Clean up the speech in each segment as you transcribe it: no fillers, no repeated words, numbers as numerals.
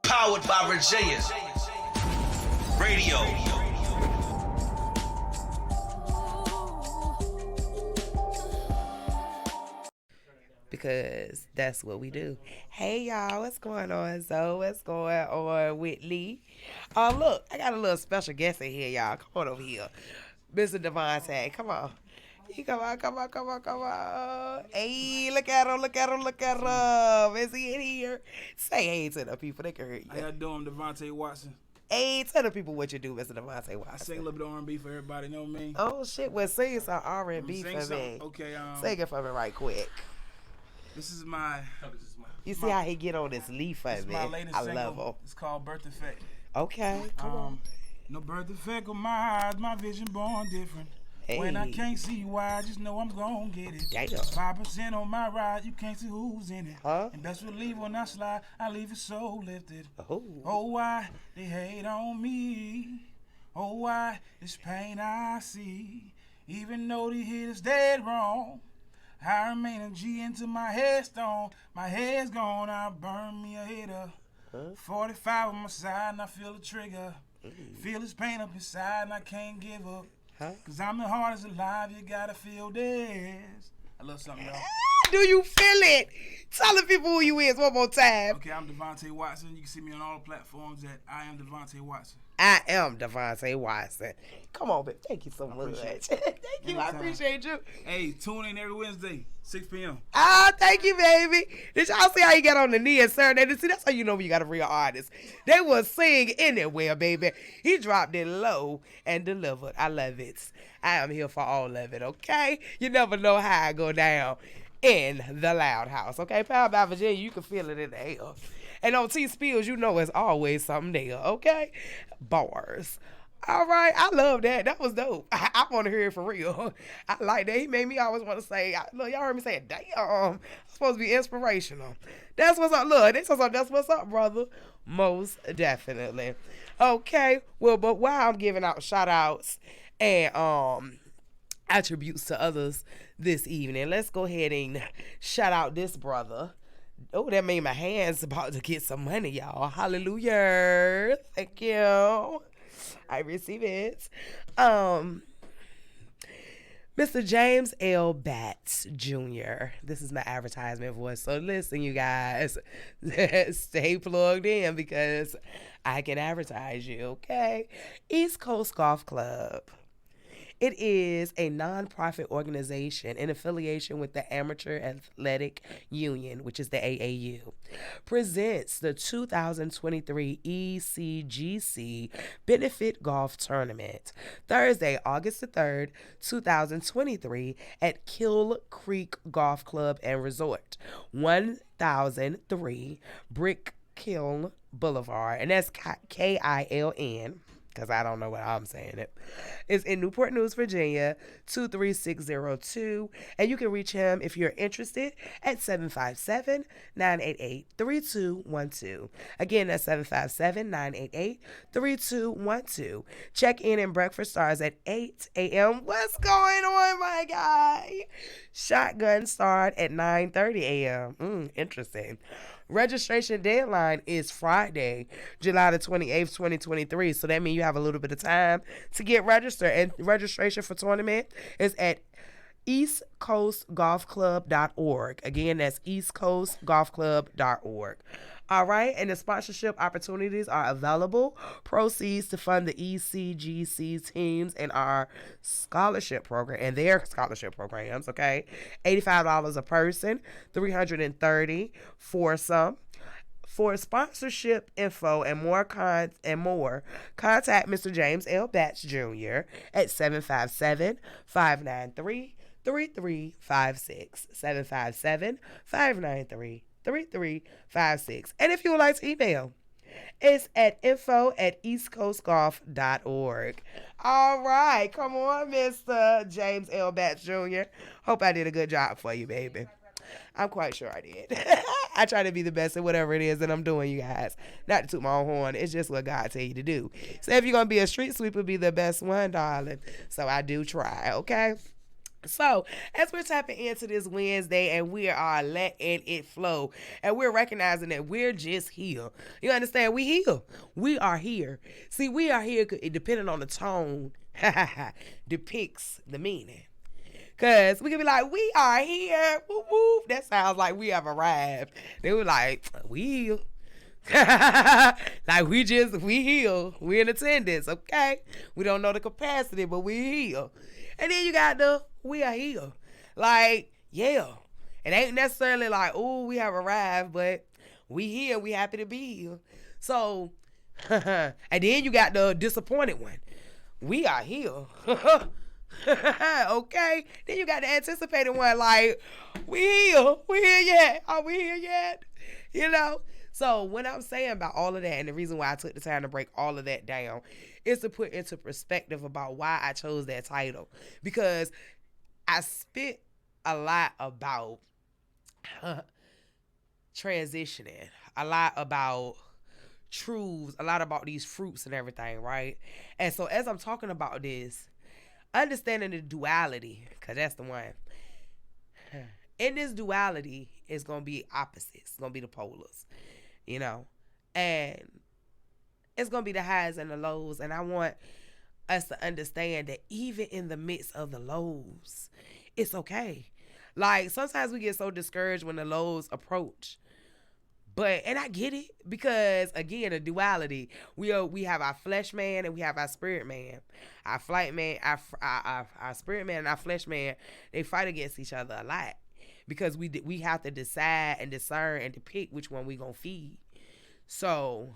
Powered by Virginia Radio. Because that's what we do. Hey y'all, what's going on? So what's going on with Lee? Look, I got a little special guest in here, y'all. Come on over here. Mr. Devontae, come on. Come on. Hey, look at him. Is he in here? Say hey to the people. They can hear you. How y'all doing, Devontae Watson? Hey, tell the people what you do, Mr. Devontae Watson. I sing a little bit of R&B for everybody, know me. Oh, shit. Well, sing some R&B for me. Okay, sing it for me right quick. This is my... You see how he get on this leaf for me? My latest I single. love him. It's called Birth Effect. Okay, come on. No birth effect on my eyes, my vision born different. Hey. When I can't see why, I just know I'm gon' get it. Damn. 5% on my ride, you can't see who's in it. Huh? And best believe when I slide, I leave it so lifted. Oh. Oh, why they hate on me? Oh, why this pain I see? Even though the hit is dead wrong, I remain a G into my headstone. My head's gone, I burn me a hitter. 45 on my side and I feel the trigger. Feel this pain up inside and I can't give up. Cause I'm the hardest alive, you gotta feel this. I love something, y'all. Do you feel it? Tell the people who you is one more time. Okay, I'm Devontae Watson. You can see me on all the platforms at I am Devontae Watson. I am Devontae Watson. Come on, babe. Thank you so much. Thank you. Anytime. I appreciate you. Hey, tune in every Wednesday, 6 p.m. Thank you, baby. Did y'all see how you got on the knee and Saturday? See, that's how you know when you got a real artist. They will sing anywhere, baby. He dropped it low and delivered. I love it. I am here for all of it, okay? You never know how I go down in the Loud House, okay? Powered by Virginia, you can feel it in the air. And on TSPills, you know it's always something there, okay? Bars. All right, I love that. That was dope. I want to hear it for real. I like that. He made me always want to say, look, y'all heard me say, damn, I'm supposed to be inspirational. That's what's up. Look, that's what's up, brother. Most definitely. Okay, well, but while I'm giving out shout outs and attributes to others this evening, let's go ahead and shout out this brother. Oh, that made my hands about to get some money, y'all. Hallelujah. Thank you. I receive it. Mr. James L. Batts Jr. This is my advertisement voice. So listen, you guys, stay plugged in because I can advertise you, okay? East Coast Golf Club. It is a nonprofit organization in affiliation with the Amateur Athletic Union, which is the AAU, presents the 2023 ECGC Benefit Golf Tournament, Thursday, August the 3rd, 2023, at Kill Creek Golf Club and Resort, 1003 Brick Kiln Boulevard, and that's Kiln. Because I don't know what I'm saying it. It's in Newport News, Virginia, 23602. And you can reach him if you're interested at 757-988-3212. Again, that's 757-988-3212. Check-in and breakfast starts at 8 a.m. What's going on, my guy? Shotgun start at 9:30 a.m. Interesting. Registration deadline is Friday, July the 28th, 2023. So that means you have a little bit of time to get registered. And registration for tournament is at eastcoastgolfclub.org. Again, that's eastcoastgolfclub.org. All right, and the sponsorship opportunities are available. Proceeds to fund the ECGC teams and our scholarship program and their scholarship programs. Okay, $85 a person, $330 for some. For sponsorship info and more, contact Mr. James L. Batts Jr. at 757-593-3356. 757-593-3356. And if you would like to email, it's at info@eastcoastgolf.org. All right, come on, Mr. James L. Batts Jr. Hope I did a good job for you, baby. I'm quite sure I did. I try to be the best at whatever it is that I'm doing, you guys. Not to toot my own horn. It's just what God tell you to do. So if you're going to be a street sweeper, be the best one, darling. So I do try, okay? So, as we're tapping into this Wednesday and we are letting it flow and we're recognizing that we're just here. You understand? We here. We are here. See, we are here depending on the tone depicts the meaning. Because we can be like, we are here. Woo woo. That sounds like we have arrived. They were like, we here. Like we here. We in attendance, okay? We don't know the capacity, but we here. And then you got the we are here. Like, yeah. It ain't necessarily like, oh, we have arrived, but we here. We happy to be here. So, and then you got the disappointed one. We are here. Okay. Then you got the anticipated one, like, we here. We here yet? Are we here yet? You know? So when I'm saying about all of that, and the reason why I took the time to break all of that down is to put into perspective about why I chose that title. Because I spit a lot about transitioning, a lot about truths, a lot about these fruits and everything, right? And so as I'm talking about this, understanding the duality, because that's the one. In this duality, it's going to be opposites. It's going to be the polars, you know? And it's going to be the highs and the lows. And I want us to understand that even in the midst of the lows, it's okay. Like, sometimes we get so discouraged when the lows approach. But, and I get it, because again, the duality, we have our flesh man and we have our spirit man. Our flight man, our spirit man and our flesh man, they fight against each other a lot, because we have to decide and discern and to pick which one we gonna feed. So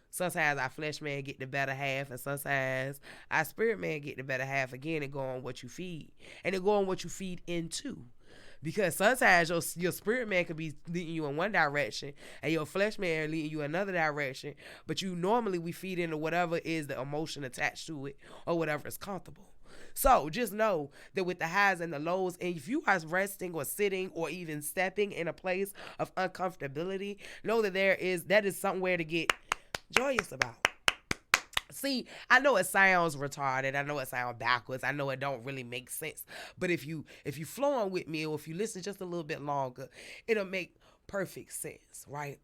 sometimes our flesh man get the better half, and sometimes our spirit man get the better half again, and go on what you feed, and it go on what you feed into. Because sometimes your spirit man could be leading you in one direction and your flesh man leading you in another direction. But we feed into whatever is the emotion attached to it, or whatever is comfortable. So just know that with the highs and the lows, and if you are resting or sitting or even stepping in a place of uncomfortability, know that that is somewhere to get joyous about. See, I know it sounds retarded. I know it sounds backwards. I know it don't really make sense. But if you flow on with me, or if you listen just a little bit longer, it'll make perfect sense, right?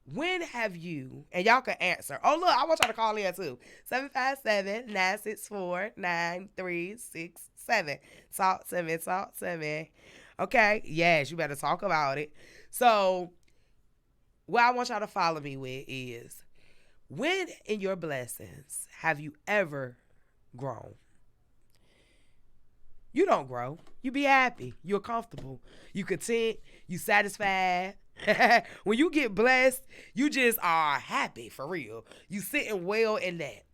When have you, and y'all can answer. Oh, look, I want y'all to call in too. 757-964-9367. Talk to me. Okay? Yes, you better talk about it. So, what I want y'all to follow me with is, when in your blessings have you ever grown? You don't grow. You be happy. You're comfortable. You content. You satisfied. When you get blessed, you just are happy for real. You sitting well in that.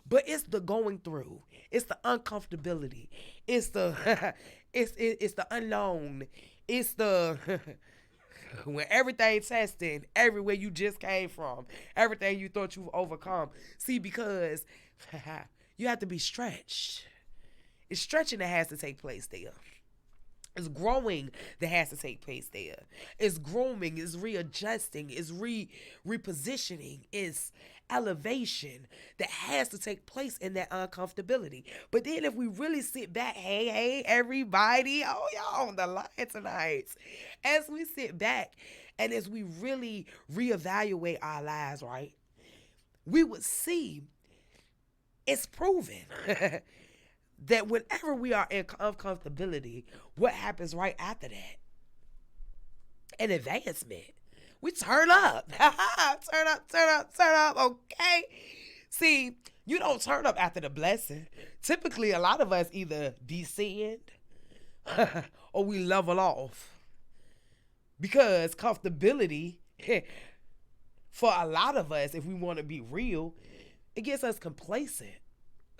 But it's the going through. It's the uncomfortability. It's the it's the unknown. It's the when everything tested, everywhere you just came from, everything you thought you've overcome. See, because you have to be stretched. It's stretching that has to take place there. It's growing that has to take place there. It's grooming, it's readjusting, it's repositioning, it's elevation that has to take place in that uncomfortability. But then if we really sit back, hey, everybody, oh, y'all on the line tonight. As we sit back and as we really reevaluate our lives, right, we would see it's proven that whenever we are in uncomfortability, what happens right after that? An advancement. We turn up. turn up, okay? See, you don't turn up after the blessing. Typically, a lot of us either descend or we level off. Because comfortability, for a lot of us, if we want to be real, it gets us complacent.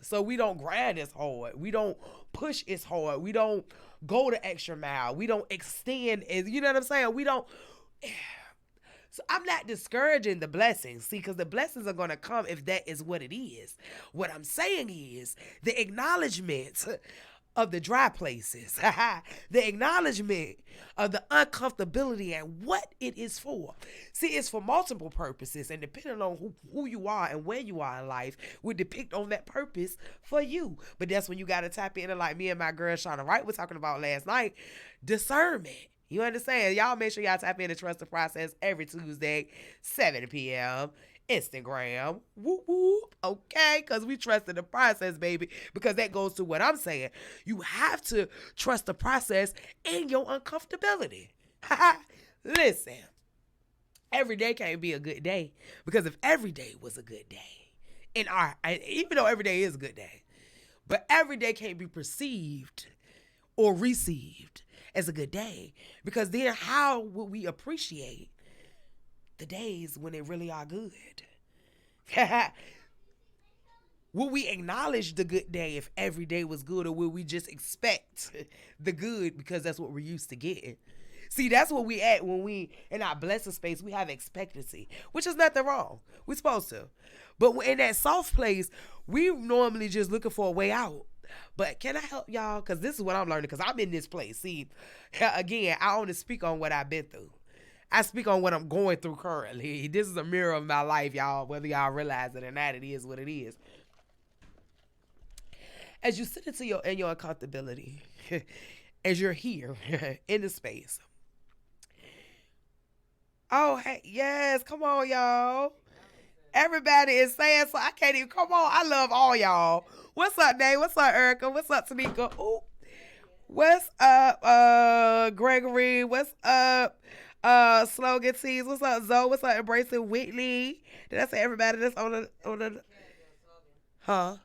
So we don't grind as hard. We don't push as hard. We don't go the extra mile. We don't extend as, you know what I'm saying? We don't. So I'm not discouraging the blessings. See, because the blessings are going to come if that is what it is. What I'm saying is the acknowledgement of the dry places, the acknowledgement of the uncomfortability and what it is for. See, it's for multiple purposes, and depending on who you are and where you are in life will depict on that purpose for you. But that's when you got to tap into, like me and my girl Shauna Wright were talking about last night, discernment. You understand? Y'all make sure y'all tap in and trust the process every Tuesday, 7 p.m. Instagram, whoop whoop, okay? Because we trust in the process, baby, because that goes to what I'm saying. You have to trust the process in your uncomfortability. Listen, every day can't be a good day, because if every day was a good day, even though every day is a good day, but every day can't be perceived or received as a good day, because then how would we appreciate the days when they really are good? Will we acknowledge the good day if every day was good, or will we just expect the good because that's what we're used to getting? See, that's what we at when we in our blessing space. We have expectancy, which is nothing wrong. We're supposed to. But in that soft place, we normally just looking for a way out. But can I help y'all? Because this is what I'm learning, because I'm in this place. See, again, I only speak on what I've been through. I speak on what I'm going through currently. This is a mirror of my life, y'all. Whether y'all realize it or not, it is what it is. As you sit into your accountability, as you're here in the space. Oh, hey, yes, come on, y'all. Everybody is saying so. I can't even, come on. I love all y'all. What's up, Nate? What's up, Erica? What's up, Tanika? Ooh. What's up, Gregory? What's up, Slogan Tees? What's up, Zoe? What's up, Embracing Whitney? Did I say everybody that's on the huh?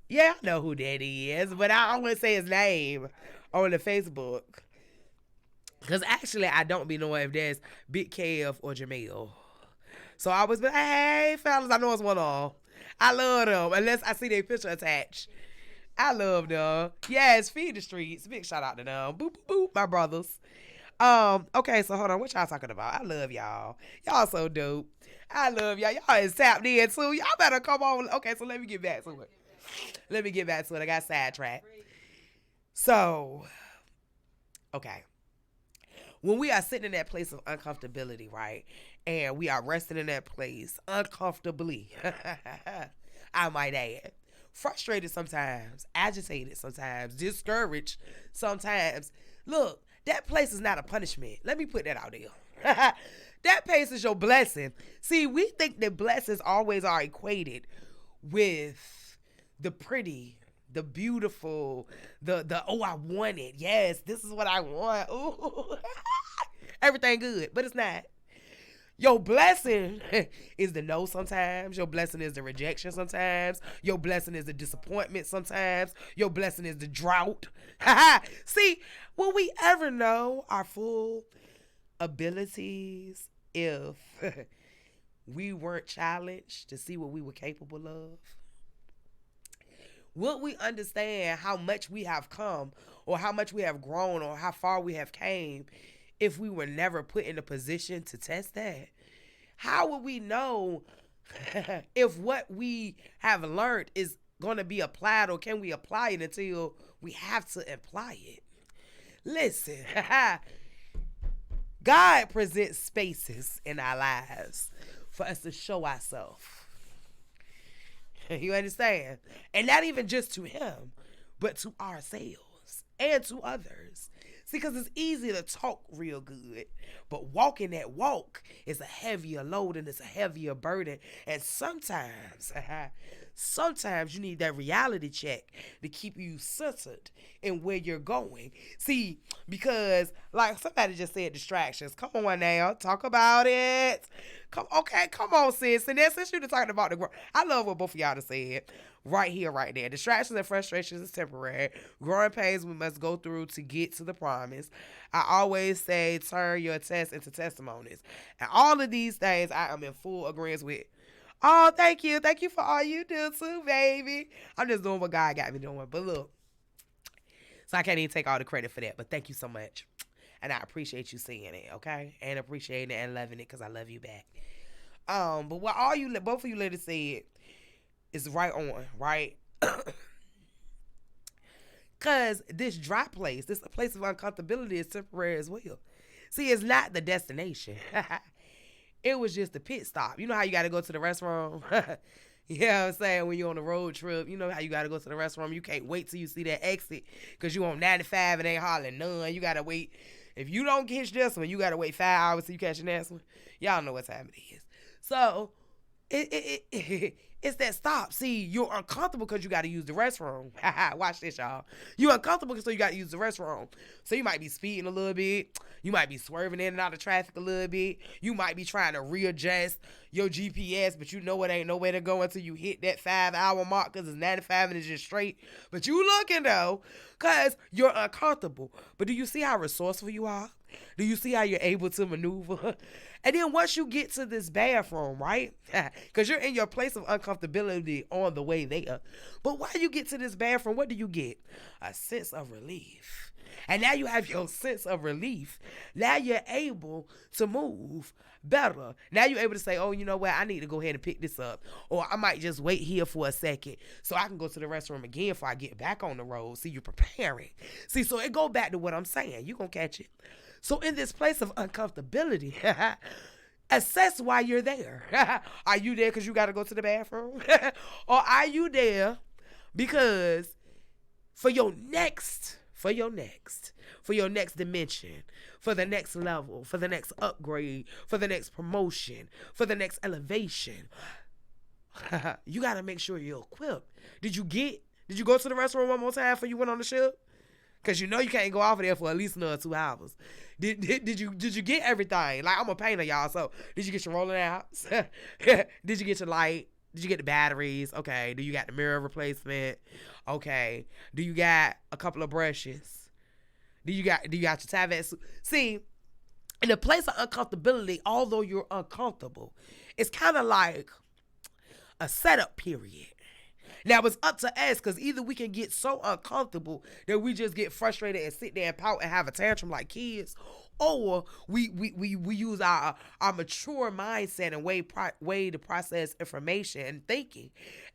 Yeah, I know who that is, but I don't want to say his name on the Facebook. Because actually, I don't be knowing if there's Big Kev or Jamil. So I was like, hey, fellas, I know what's going on. I love them, unless I see their picture attached. I love them. Yes, feed the streets. Big shout out to them. Boop, boop, boop, my brothers. Okay, so hold on. What y'all talking about? I love y'all. Y'all so dope. I love y'all. Y'all is tapped in too. Y'all better come on. Okay, so let me get back to it. I got sidetracked. So, okay. When we are sitting in that place of uncomfortability, right? And we are resting in that place uncomfortably, I might add. Frustrated sometimes, agitated sometimes, discouraged sometimes. Look, that place is not a punishment. Let me put that out there. That place is your blessing. See, we think that blessings always are equated with the pretty, the beautiful, the oh, I want it. Yes, this is what I want. Ooh. Everything good, but it's not. Your blessing is the no sometimes. Your blessing is the rejection sometimes. Your blessing is the disappointment sometimes. Your blessing is the drought. See, will we ever know our full abilities if we weren't challenged to see what we were capable of? Would we understand how much we have come, or how much we have grown, or how far we have came if we were never put in a position to test that? How would we know if what we have learned is going to be applied, or can we apply it until we have to apply it? Listen, God presents spaces in our lives for us to show ourselves. You understand? And not even just to him, but to ourselves and to others. See, because it's easy to talk real good, but walking that walk is a heavier load and it's a heavier burden. And sometimes you need that reality check to keep you centered in where you're going. See, because like somebody just said, distractions. Come on now, talk about it. Come on, sis. And then since you're talking about the growth, I love what both of y'all have said. Right here, right there. Distractions and frustrations is temporary. Growing pains we must go through to get to the promise. I always say, turn your tests into testimonies. And all of these things I am in full agreement with. Oh, thank you. Thank you for all you do too, baby. I'm just doing what God got me doing. But look, so I can't even take all the credit for that. But thank you so much. And I appreciate you seeing it, okay? And appreciating it and loving it, because I love you back. But what both of you ladies said is right on, right? Because this dry place, this place of uncomfortability is temporary as well. See, it's not the destination. It was just a pit stop. You know how you got to go to the restaurant? You know what I'm saying? When you're on a road trip, you know how you got to go to the restaurant. You can't wait till you see that exit because you on 95 and ain't hardly none. You got to wait. If you don't catch this one, you got to wait 5 hours till you catch the next one. Y'all know what time it is. So, it's that stop. See, you're uncomfortable because you got to use the restroom. Watch this, y'all. You're uncomfortable because you got to use the restroom. So you might be speeding a little bit. You might be swerving in and out of traffic a little bit. You might be trying to readjust your GPS, but you know it ain't nowhere to go until you hit that 5-hour mark because it's 95 and it's just straight. But you looking, though, because you're uncomfortable. But do you see how resourceful you are? Do you see how you're able to maneuver? And then once you get to this bathroom, right? Because you're in your place of uncomfortability on the way there. But while you get to this bathroom, what do you get? A sense of relief. And now you have your sense of relief. Now you're able to move better. Now you're able to say, oh, you know what? I need to go ahead and pick this up. Or I might just wait here for a second so I can go to the restroom again before I get back on the road. See, you're preparing. See, so it go back to what I'm saying. You're going to catch it. So in this place of uncomfortability, assess why you're there. Are you there because you got to go to the bathroom? Or are you there because for your next dimension, for the next level, for the next upgrade, for the next promotion, for the next elevation, you got to make sure you're equipped. Did you go to the restaurant one more time before you went on the ship? Because you know you can't go off of there for at least another 2 hours. Did you get everything? Like, I'm a painter, y'all. So, did you get your rolling outs? Did you get your light? Did you get the batteries? Okay. Do you got the mirror replacement? Okay. Do you got a couple of brushes? Do you got your Tyvek suit? See, in a place of uncomfortability, although you're uncomfortable, it's kind of like a setup period. Now, it's up to us because either we can get so uncomfortable that we just get frustrated and sit there and pout and have a tantrum like kids, or we use our mature mindset and way to process information and thinking,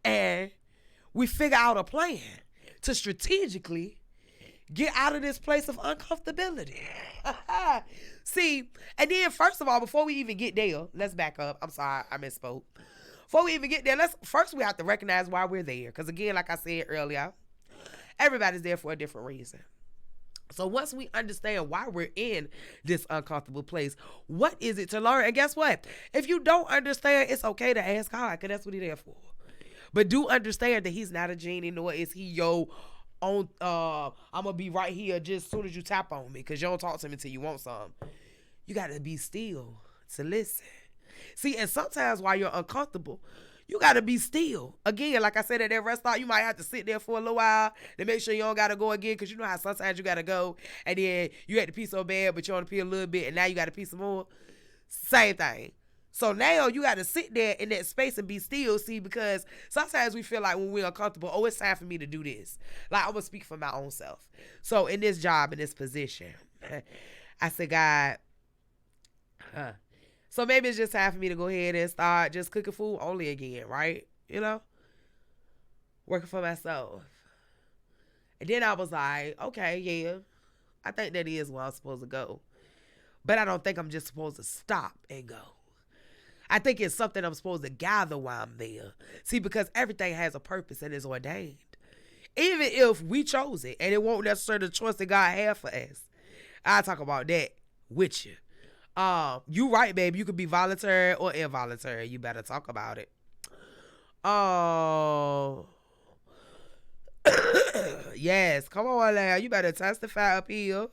and we figure out a plan to strategically get out of this place of uncomfortability. See, and then first of all, before we even get there, let's back up. I'm sorry, I misspoke. Before we even get there, we have to recognize why we're there. Because again, like I said earlier, everybody's there for a different reason. So once we understand why we're in this uncomfortable place, what is it to learn? And guess what? If you don't understand, it's okay to ask God, because that's what he's there for. But do understand that he's not a genie, nor is he I'm going to be right here just as soon as you tap on me, because you don't talk to me until you want something. You got to be still to listen. See, and sometimes while you're uncomfortable, you got to be still. Again, like I said at that restaurant, you might have to sit there for a little while to make sure you don't got to go again, because you know how sometimes you got to go and then you had to pee so bad, but you want to pee a little bit and now you got to pee some more. Same thing. So now you got to sit there in that space and be still, see, because sometimes we feel like when we're uncomfortable, oh, it's time for me to do this. Like, I'm going to speak for my own self. So in this job, in this position, I said, God, so maybe it's just time for me to go ahead and start just cooking food only again, right? You know? Working for myself. And then I was like, okay, yeah, I think that is where I'm supposed to go. But I don't think I'm just supposed to stop and go. I think it's something I'm supposed to gather while I'm there. See, because everything has a purpose and is ordained. Even if we chose it and it won't necessarily the choice that God had for us. I'll talk about that with you. You right, baby. You could be voluntary or involuntary. You better talk about it. Oh, yes. Come on now. You better testify up here,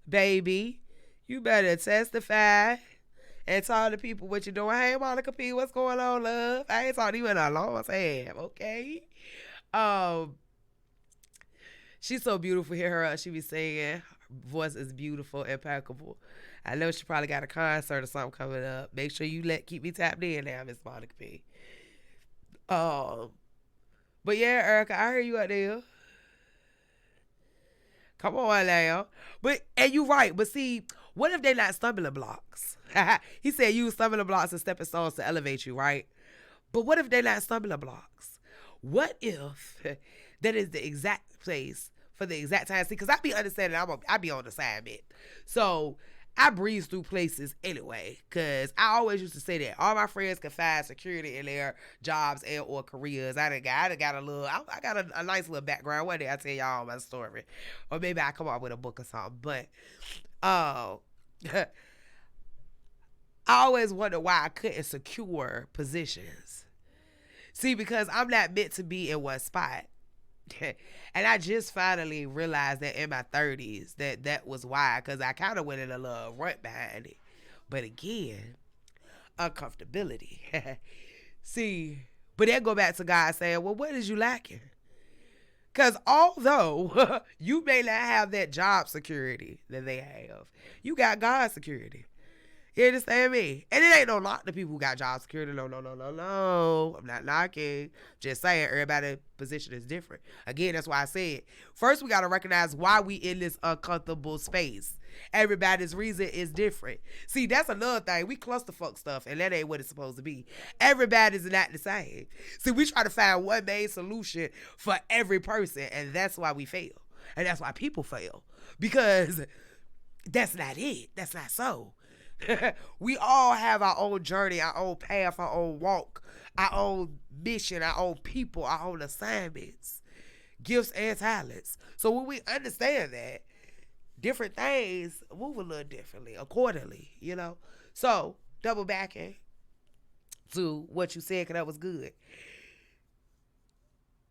baby. You better testify and talk to people what you doing. Hey, Monica P, what's going on, love? I ain't talked to you in a long time. Okay. She's so beautiful. Hear her. She be singing. Her voice is beautiful, impeccable. I know she probably got a concert or something coming up. Make sure you keep me tapped in now, Miss Monica P. But yeah, Erica, I hear you out there. Come on now. And you right. But see, what if they're not stumbling blocks? He said use stumbling blocks and stepping stones to elevate you, right? But what if they're not stumbling blocks? What if that is the exact place for the exact time. See, because I be understanding I be on assignment. So I breeze through places anyway, because I always used to say that all my friends can find security in their jobs and or careers. I got a nice little background. One day I'll tell y'all my story, or maybe I come up with a book or something. But I always wonder why I couldn't secure positions. See, because I'm not meant to be in one spot. And I just finally realized that in my 30s that was why, because I kind of went in a little rut behind it. But again, uncomfortability. See, but then go back to God saying, well, what is you lacking? Because although you may not have that job security that they have, you got God's security. You understand me? And it ain't no knock to people who got job security. No. I'm not knocking. Just saying, everybody's position is different. Again, that's why I said, first we got to recognize why we in this uncomfortable space. Everybody's reason is different. See, that's another thing. We clusterfuck stuff, and that ain't what it's supposed to be. Everybody's not the same. See, we try to find one main solution for every person, and that's why we fail. And that's why people fail. Because that's not it. That's not so. We all have our own journey, our own path, our own walk, our own mission, our own people, our own assignments, gifts and talents. So when we understand that, different things move a little differently, accordingly, you know. So double backing to what you said, because that was good.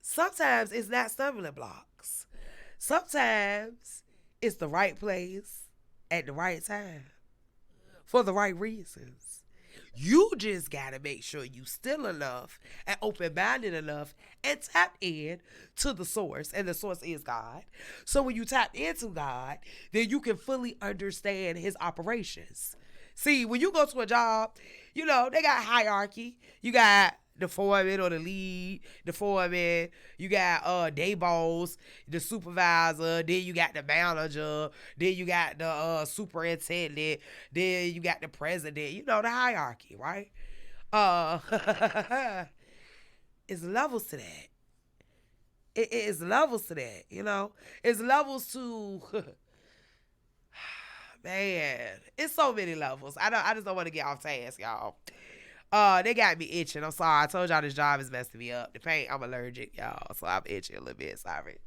Sometimes it's not stumbling blocks. Sometimes it's the right place at the right time. For the right reasons. You just got to make sure you still enough and open-minded enough and tap in to the source. And the source is God. So when you tap into God, then you can fully understand his operations. See, when you go to a job, you know, they got hierarchy. You got the foreman or the lead, the foreman, you got day boss, the supervisor, then you got the manager, then you got the superintendent, then you got the president, you know, the hierarchy, right? It's levels to that. It is levels to that, you know? It's levels to man, it's so many levels. I just don't want to get off task, y'all. They got me itching. I'm sorry. I told y'all this job is messing me up. The pain, I'm allergic, y'all. So I'm itching a little bit. Sorry.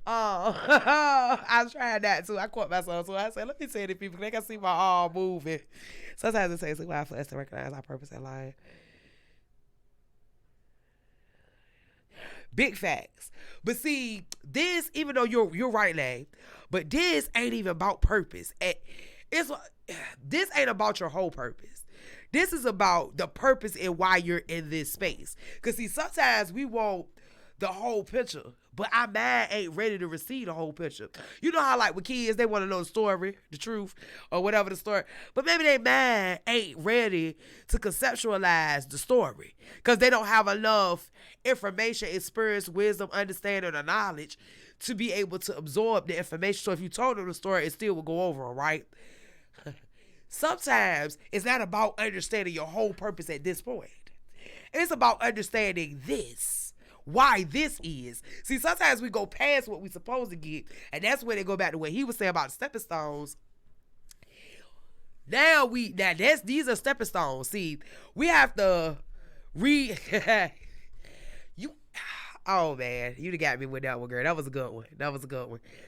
I was trying that too. I caught myself too. I said, let me tell the people, they can see my arm moving. Sometimes it takes a while for us to recognize our purpose in life. Big facts. But see, this, even though you're right, Lane, but this ain't even about purpose. This ain't about your whole purpose. This is about the purpose and why you're in this space. Because, see, sometimes we want the whole picture, but our mind ain't ready to receive the whole picture. You know how, like, with kids, they want to know the story, the truth, or whatever the story. But maybe their mind ain't ready to conceptualize the story because they don't have enough information, experience, wisdom, understanding, or knowledge to be able to absorb the information. So if you told them the story, it still would go over, right? Sometimes it's not about understanding your whole purpose at this point. It's about understanding this, why this is. See, sometimes we go past what we're supposed to get, and that's where they go back to what he was saying about the stepping stones. These are stepping stones. See, we have to read. Oh man, you done got me with that one, girl. That was a good one.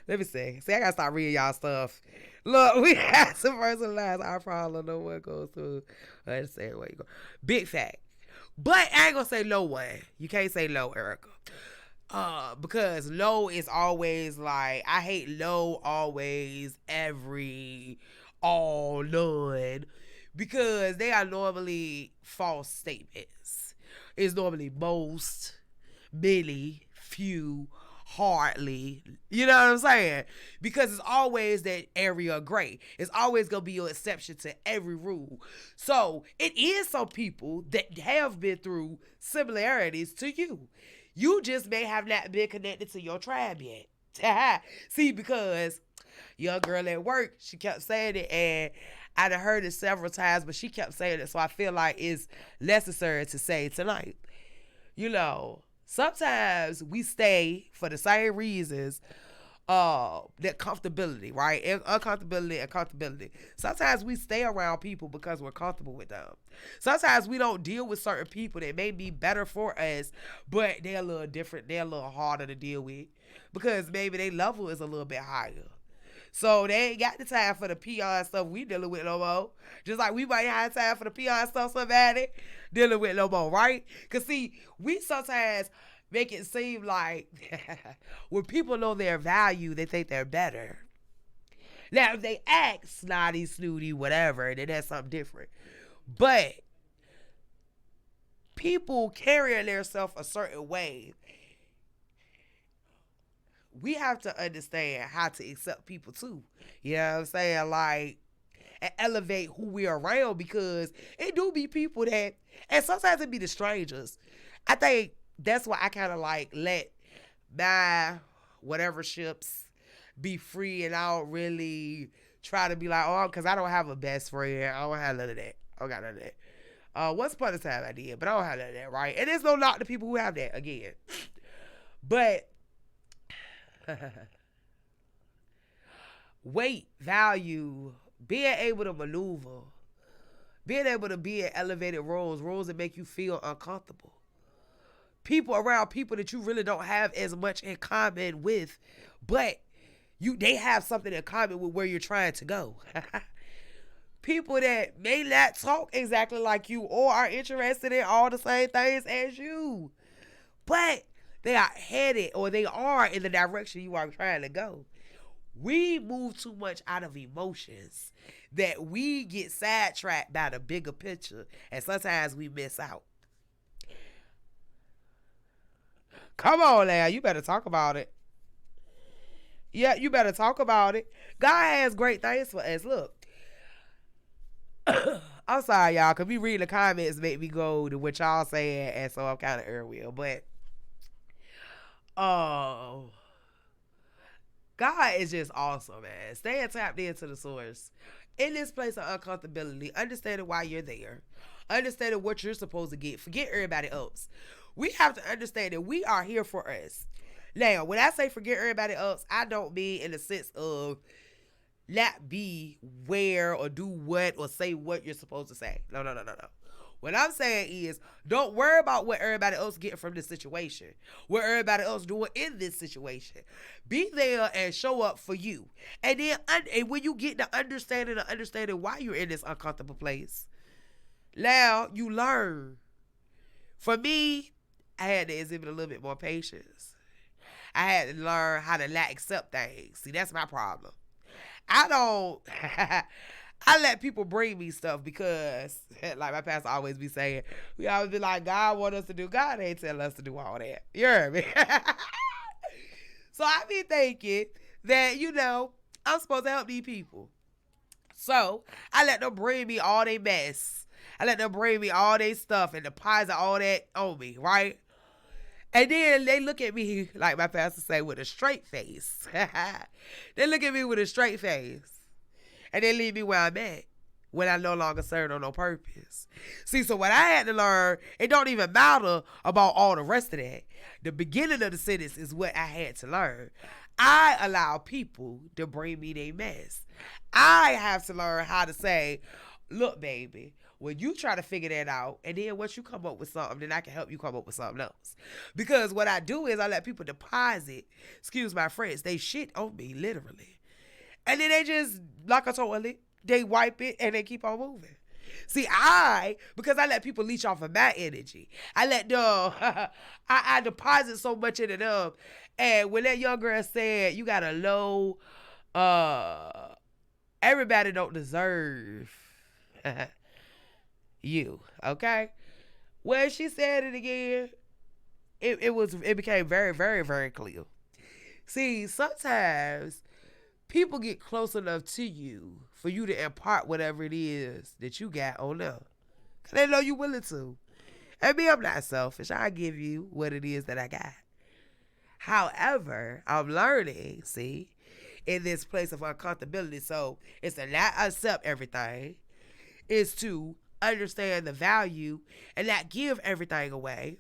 Let me see. See, I gotta start reading y'all stuff. Look, we have to personalize our problem. No one goes to understand where you go. Big fact. But I ain't gonna say no one. You can't say low, Erica. Because low is always like, I hate low always, every, all, none. Because they are normally false statements. It's normally most, many, few, hardly. You know what I'm saying? Because it's always that area of gray. It's always going to be your exception to every rule. So it is some people that have been through similarities to you. You just may have not been connected to your tribe yet. See, because young girl at work, she kept saying it, and I done heard it several times, but she kept saying it, so I feel like it's necessary to say tonight. You know, sometimes we stay for the same reasons that comfortability, right? And uncomfortability and comfortability. Sometimes we stay around people because we're comfortable with them. Sometimes we don't deal with certain people that may be better for us, but they're a little different. They're a little harder to deal with because maybe their level is a little bit higher. So they ain't got the time for the peon stuff we dealing with no more. Just like we might have time for the peon stuff somebody dealing with no more, right? Because see, we sometimes make it seem like when people know their value, they think they're better. Now, if they act snotty, snooty, whatever, then that's something different. But people carrying themselves a certain way, we have to understand how to accept people too. You know what I'm saying? Like, and elevate who we're around, because it do be people that, and sometimes it be the strangers. I think that's why I kind of like let my whatever ships be free, and I don't really try to be like, oh, because I don't have a best friend. I don't have none of that. I don't got none of that. Once upon a time I did, but I don't have none of that, right? And there's no knock to people who have that, again. But weight, value, being able to maneuver, being able to be in elevated roles that make you feel uncomfortable. People around people that you really don't have as much in common with, but they have something in common with where you're trying to go. People that may not talk exactly like you or are interested in all the same things as you, but they are headed, or they are in the direction you are trying to go. We move too much out of emotions that we get sidetracked by the bigger picture, and sometimes we miss out. Come on now, you better talk about it. Yeah, you better talk about it. God has great things for us. Look, I'm sorry, y'all, because me reading the comments make me go to what y'all saying, and so I'm kind of airwheel. But God is just awesome, man. Staying tapped into the source. In this place of uncomfortability, understanding why you're there, understanding what you're supposed to get. Forget everybody else. We have to understand that we are here for us. Now, when I say forget everybody else, I don't mean in the sense of not be where or do what or say what you're supposed to say. No. What I'm saying is, don't worry about what everybody else getting from this situation, what everybody else doing in this situation. Be there and show up for you. And then and when you get the understanding why you're in this uncomfortable place, now you learn. For me, I had to exhibit a little bit more patience. I had to learn how to not accept things. See, that's my problem. I let people bring me stuff because, like my pastor always be saying, we always be like, God want us to do. God ain't telling us to do all that. You heard me? So I be thinking that, I'm supposed to help these people. So I let them bring me all their mess. I let them bring me all their stuff and deposit all that on me, right? And then they look at me, like my pastor say, with a straight face. They look at me with a straight face. And they leave me where I'm at when I no longer serve on no purpose. See, so what I had to learn, it don't even matter about all the rest of that. The beginning of the sentence is what I had to learn. I allow people to bring me their mess. I have to learn how to say, look, baby, when you try to figure that out, and then once you come up with something, then I can help you come up with something else. Because what I do is I let people deposit, excuse my French, they shit on me, literally. And then they just, like a toilet, they wipe it and they keep on moving. See, because I let people leech off of my energy. I let them, I deposit so much into them. And when that young girl said, you got a low, everybody don't deserve you, okay? When she said it again, it became very, very, very clear. See, sometimes people get close enough to you for you to impart whatever it is that you got on them. Because they know you willing to. And me, I'm not selfish. I give you what it is that I got. However, I'm learning, see, in this place of uncomfortability. So it's to not accept everything. It's to understand the value and not give everything away.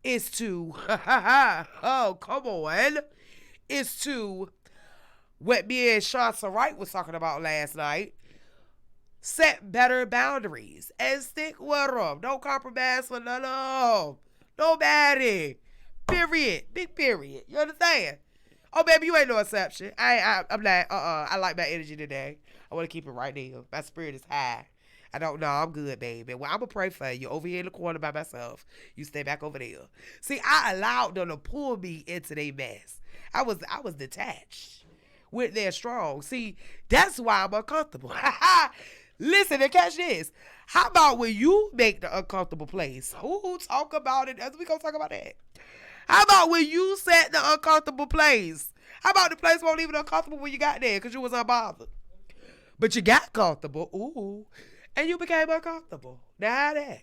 It's to, oh, come on. It's to what me and Shansa Wright was talking about last night. Set better boundaries and stick with them. Don't compromise for none of them. Nobody. Period. Big period. You understand? Oh, baby, you ain't no exception. I'm not. I like my energy today. I want to keep it right there. My spirit is high. I don't know. I'm good, baby. Well, I'm going to pray for you over here in the corner by myself. You stay back over there. See, I allowed them to pull me into their mess. I was detached with their strong. See, that's why I'm uncomfortable. Listen and catch this. How about when you make the uncomfortable place? Who talk about it? We gonna talk about that. How about when you set the uncomfortable place? How about the place won't even uncomfortable when you got there because you was unbothered? But you got comfortable, ooh, and you became uncomfortable. Now how that?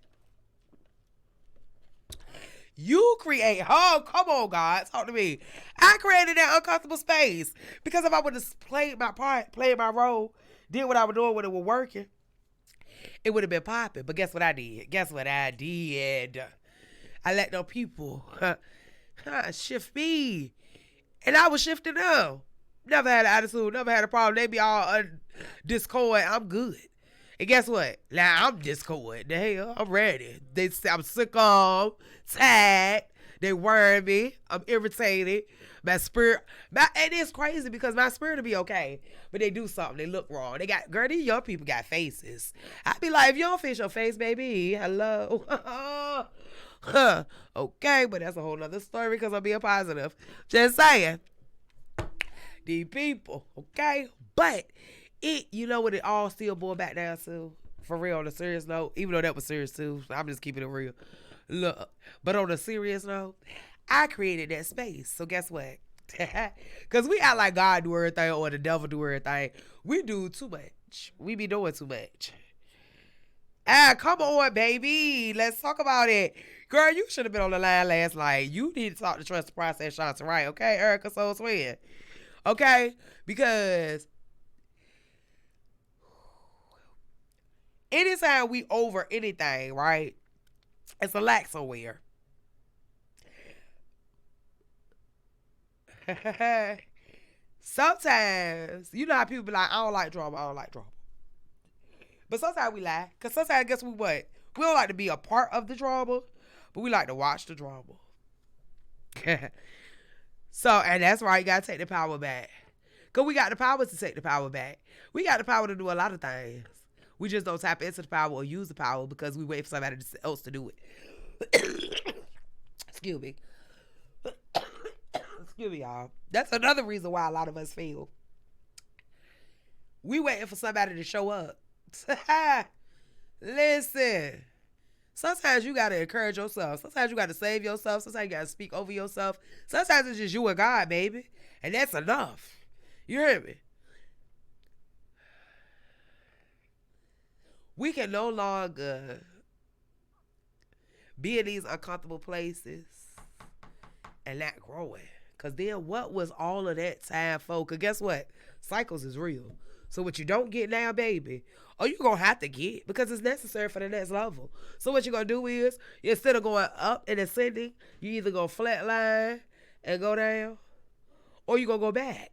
You create, come on, God, talk to me. I created that uncomfortable space because if I would have played my part, played my role, did what I was doing when it was working, it would have been popping. But guess what I did? I let them people shift me. And I was shifting them. Never had an attitude, never had a problem. They be all discord. I'm good. And guess what? Now I'm discord. The hell, I'm ready. I'm sick of, tired. They worry me. I'm irritated. My spirit, and it's crazy because my spirit will be okay, but they do something. They look wrong. Girl, these young people got faces. I be like, if you don't fix your face, baby, hello. Okay, but that's a whole nother story because I'm being positive. Just saying. These people, okay? But you know what it all still boil back down to? For real, on a serious note, even though that was serious too, I'm just keeping it real. Look, but on a serious note, I created that space. So guess what? Because we act like God do everything or the devil do everything. We do too much. We be doing too much. Come on, baby. Let's talk about it. Girl, you should have been on the line last night. You need to talk to Trust the Process, Shanta, right? Okay, Erica Soul Swin. Okay? Because anytime we over anything, right? It's a lack somewhere. Sometimes, you know how people be like, I don't like drama. But sometimes we lie. Because sometimes, guess what? We don't like to be a part of the drama, but we like to watch the drama. So, and that's why you got to take the power back. Because we got the power to take the power back. We got the power to do a lot of things. We just don't tap into the power or use the power because we wait for somebody else to do it. Excuse me. Excuse me, y'all. That's another reason why a lot of us fail. We waiting for somebody to show up. Listen. Sometimes you got to encourage yourself. Sometimes you got to save yourself. Sometimes you got to speak over yourself. Sometimes it's just you and God, baby. And that's enough. You hear me? We can no longer be in these uncomfortable places and not growing. Because then what was all of that time for? Because guess what? Cycles is real. So what you don't get now, baby, you're going to have to get because it's necessary for the next level. So what you're going to do is, instead of going up and ascending, you either go flatline and go down, or you're going to go back.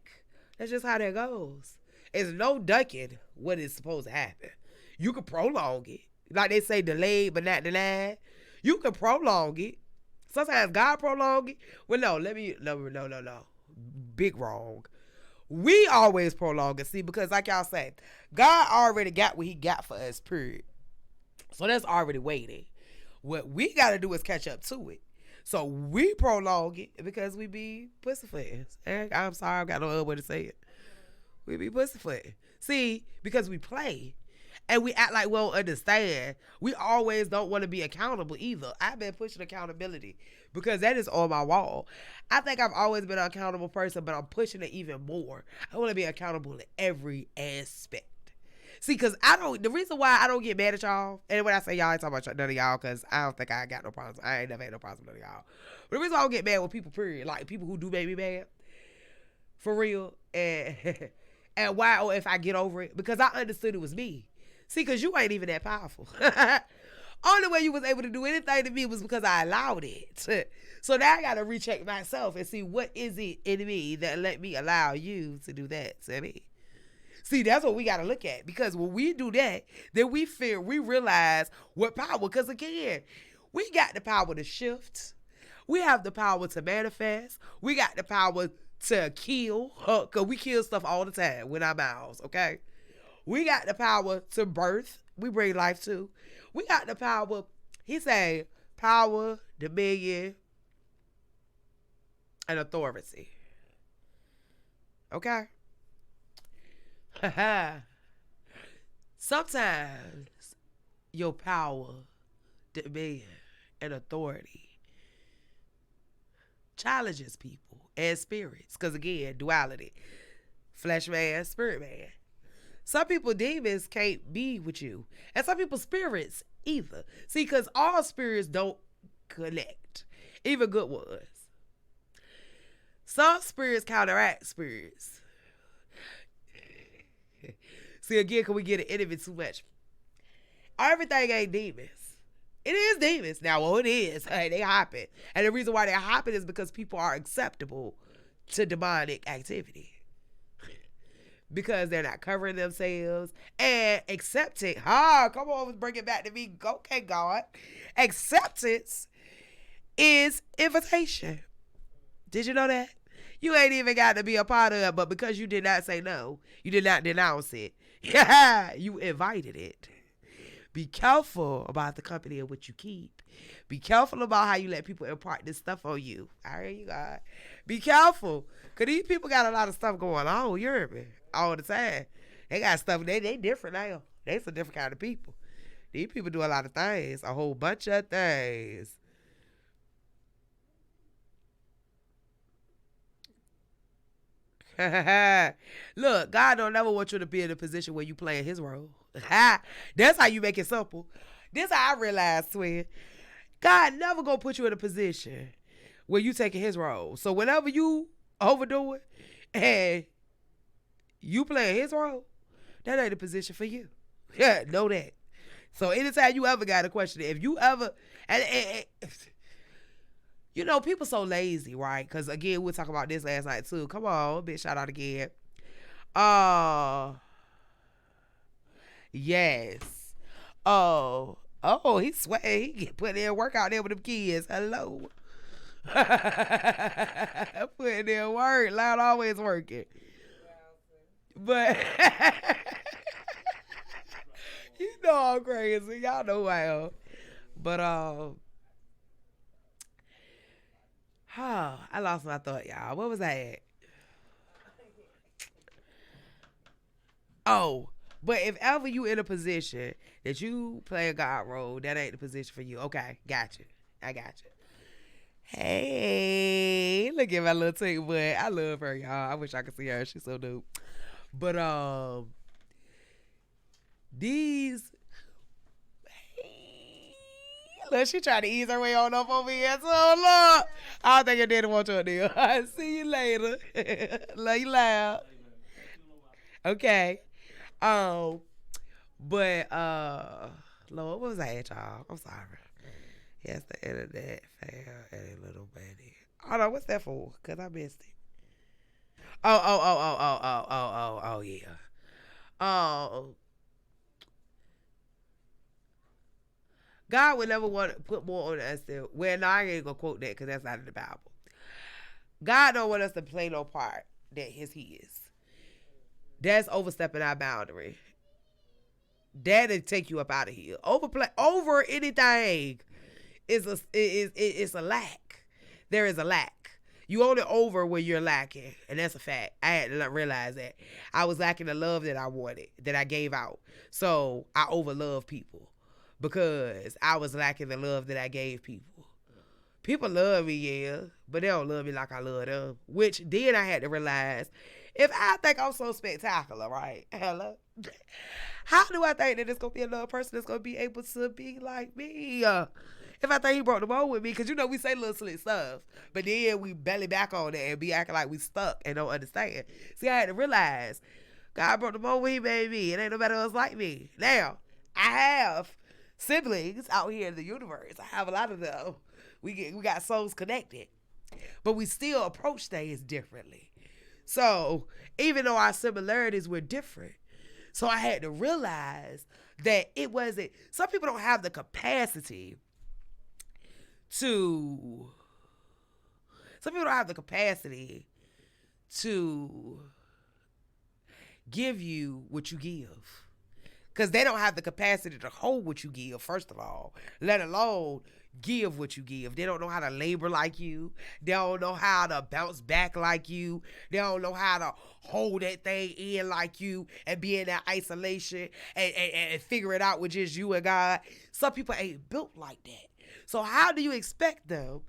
That's just how that goes. It's no ducking what is supposed to happen. You can prolong it. Like they say, delayed but not denied. You can prolong it. Sometimes God prolong it. Well, no. Big wrong. We always prolong it. See, because like y'all say, God already got what he got for us, period. So that's already waiting. What we got to do is catch up to it. So we prolong it because we be pussyfooting. I'm sorry, I got no other way to say it. We be pussyfooting. See, because we play. And we act like we don't understand. We always don't want to be accountable either. I've been pushing accountability because that is on my wall. I think I've always been an accountable person, but I'm pushing it even more. I want to be accountable in every aspect. See, because the reason why I don't get mad at y'all, and when I say y'all, I ain't talking about none of y'all because I don't think I got no problems. I ain't never had no problems with none of y'all. But the reason why I don't get mad with people, period, like people who do make me mad, for real, and why, or if I get over it, because I understood it was me. See, because you ain't even that powerful. Only way you was able to do anything to me was because I allowed it. So now I got to recheck myself and see what is it in me that let me allow you to do that to me. See, that's what we got to look at, because when we do that, then we realize what power, because again, we got the power to shift. We have the power to manifest. We got the power to kill, because we kill stuff all the time with our mouths, okay? We got the power to birth. We bring life to. We got the power, he said, power, dominion, and authority. Okay? Sometimes your power, dominion, and authority challenges people and spirits. Because again, duality. Flesh man, spirit man. Some people, demons can't be with you. And some people, spirits either. See, because all spirits don't connect. Even good ones. Some spirits counteract spirits. See, again, because we get an enemy too much. Everything ain't demons. It is demons. Now, well, it is. Hey, they hopping. And the reason why they're hopping is because people are acceptable to demonic activity. Because they're not covering themselves and accepting. Come on, bring it back to me. Okay, God. Acceptance is invitation. Did you know that? You ain't even got to be a part of it, but because you did not say no, you did not denounce it. Yeah, you invited it. Be careful about the company of what you keep. Be careful about how you let people impart this stuff on you. I hear you, God. Be careful. Because these people got a lot of stuff going on. You hear me? All the time. They got stuff. They different now. They some different kind of people. These people do a lot of things. A whole bunch of things. Look, God don't never want you to be in a position where you playing his role. That's how you make it simple. This how I realized, twin. God never gonna put you in a position where you taking his role. So whenever you overdo it and you playing his role, that ain't a position for you. Yeah, know that. So anytime you ever got a question, if you ever, and you know, people so lazy, right? Because again, we were talking about this last night too. Come on, bitch, shout out again. Yes. He sweating. He putting in work out there with them kids. Hello. Putting in work. Loud always working. But you know I'm crazy. Y'all know I am. But I lost my thought, y'all. What was I at? Oh, but if ever you in a position that you play a God role, that ain't the position for you. Okay, got you. I got you. Hey, look at my little tick butt. I love her, y'all. I wish I could see her. She's so dope. But these. Look, she tried to ease her way on up over here. So, look. I don't think I didn't want to deal. I'll see you later. Love you loud. Okay. But, Lord, what was that, y'all? I'm sorry. Yes, the internet failed and a little baby. Hold on, what's that for? Because I missed it. Oh, yeah. God would never want to put more on us than, well, no, I ain't going to quote that because that's not in the Bible. God don't want us to play no part that is his. That's overstepping our boundary. That'll take you up out of here. Over anything is a lack. There is a lack. You only over when you're lacking, and that's a fact. I had to realize that. I was lacking the love that I wanted, that I gave out. So I overlove people because I was lacking the love that I gave people. People love me, yeah, but they don't love me like I love them. Which then I had to realize, if I think I'm so spectacular, right? Hello? How do I think that it's going to be another person that's going to be able to be like me? If I think he broke the mold with me, because you know we say little slick stuff, but then we belly back on it and be acting like we stuck and don't understand. See, I had to realize, God broke the mold with me, baby. It ain't nobody else like me. Now, I have siblings out here in the universe. I have a lot of them. We got souls connected, but we still approach things differently. So even though our similarities were different, so I had to realize that it wasn't. Some people don't have the capacity to. Some people don't have the capacity to give you what you give. Because they don't have the capacity to hold what you give, first of all, let alone give what you give. They don't know how to labor like you. They don't know how to bounce back like you. They don't know how to hold that thing in like you and be in that isolation and figure it out with just you and God. Some people ain't built like that. So how do you expect them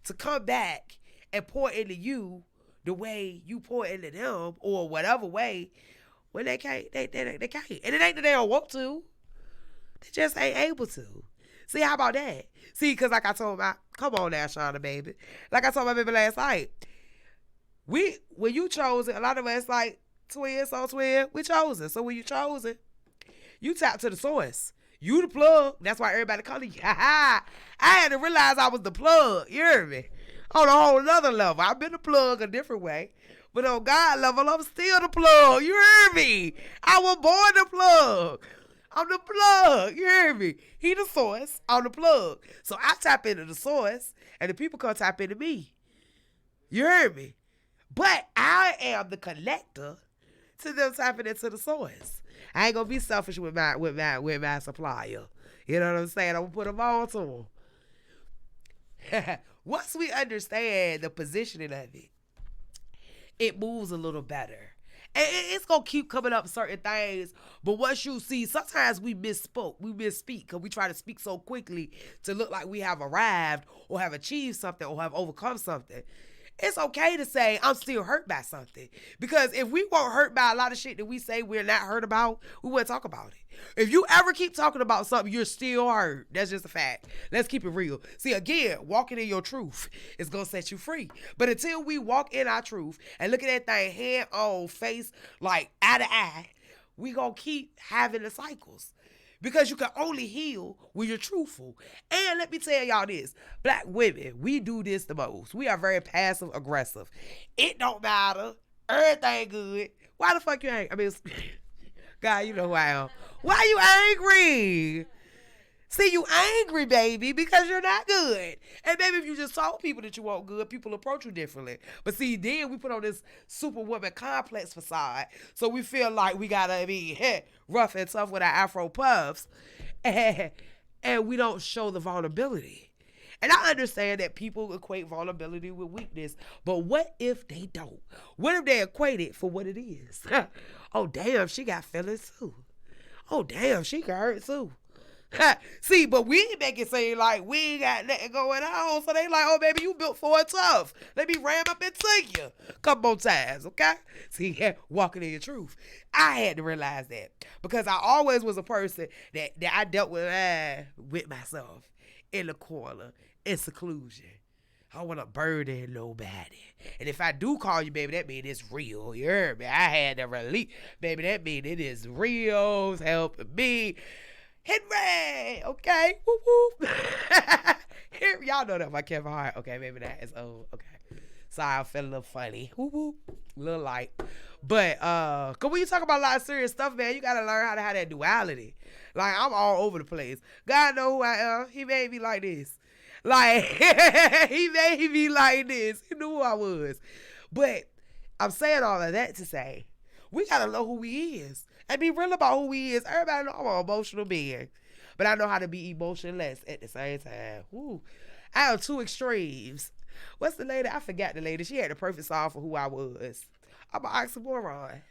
to come back and pour into you the way you pour into them, or whatever way, when they can't? They can't. And it ain't that they don't want to. They just ain't able to. See, how about that? See, because like I told come on now, Shauna, baby. Like I told my baby last night, when you chose it, a lot of us like twin, we chose it. So when you chose it, you tap to the source. You the plug. That's why everybody call you. I had to realize I was the plug. You hear me? On a whole nother level. I've been the plug a different way. But on God level, I'm still the plug. You hear me? I was born the plug. I'm the plug. You hear me? He the source. I'm the plug. So I tap into the source, and the people come tap into me. You hear me? But I am the connector to them tapping into the source. I ain't gonna be selfish with my supplier. You know what I'm saying? I'm gonna put them all to them. Once we understand the positioning of it, it moves a little better. And it's going to keep coming up certain things. But once you see, sometimes we misspoke. We misspeak because we try to speak so quickly to look like we have arrived or have achieved something or have overcome something. It's okay to say, I'm still hurt by something. Because if we weren't hurt by a lot of shit that we say we're not hurt about, we wouldn't talk about it. If you ever keep talking about something, you're still hurt. That's just a fact. Let's keep it real. See, again, walking in your truth is going to set you free. But until we walk in our truth and look at that thing head on, face, like eye to eye, we going to keep having the cycles. Because you can only heal when you're truthful. And let me tell y'all this. Black women, we do this the most. We are very passive aggressive. It don't matter. Everything good. Why the fuck you ain't? I mean, God, you know who I am. Why you angry? See, you angry, baby, because you're not good. And maybe if you just told people that you want good, people approach you differently. But see, then we put on this superwoman complex facade. So we feel like we gotta be rough and tough with our Afro puffs. And we don't show the vulnerability. And I understand that people equate vulnerability with weakness. But what if they don't? What if they equate it for what it is? Oh, damn, she got feelings too. Oh, damn, she got hurt too. See, but we make it seem like we ain't got nothing going on. So they like, oh, baby, you built for it tough. Let me ram up into you a couple more times, okay? See, walking in your truth. I had to realize that because I always was a person that I dealt with myself in the corner, in seclusion. I don't want to burden nobody. And if I do call you, baby, that mean it's real. You heard me? I had to release. Baby, that mean it is real. It's helping me. Henry, okay, whoop whoop. Here, y'all know that my Kevin Hart. Okay, maybe that is old. Okay, sorry, I felt a little funny. Whoop whoop, a little light. But cause when you talk about a lot of serious stuff, man, you gotta learn how to have that duality. Like I'm all over the place. God know who I am. He made me like this. Like he made me like this. He knew who I was. But I'm saying all of that to say we gotta know who he is. And be real about who he is. Everybody know I'm an emotional being. But I know how to be emotionless at the same time. Woo. I have two extremes. What's the lady? I forgot the lady. She had the perfect song for who I was. I'm an oxymoron.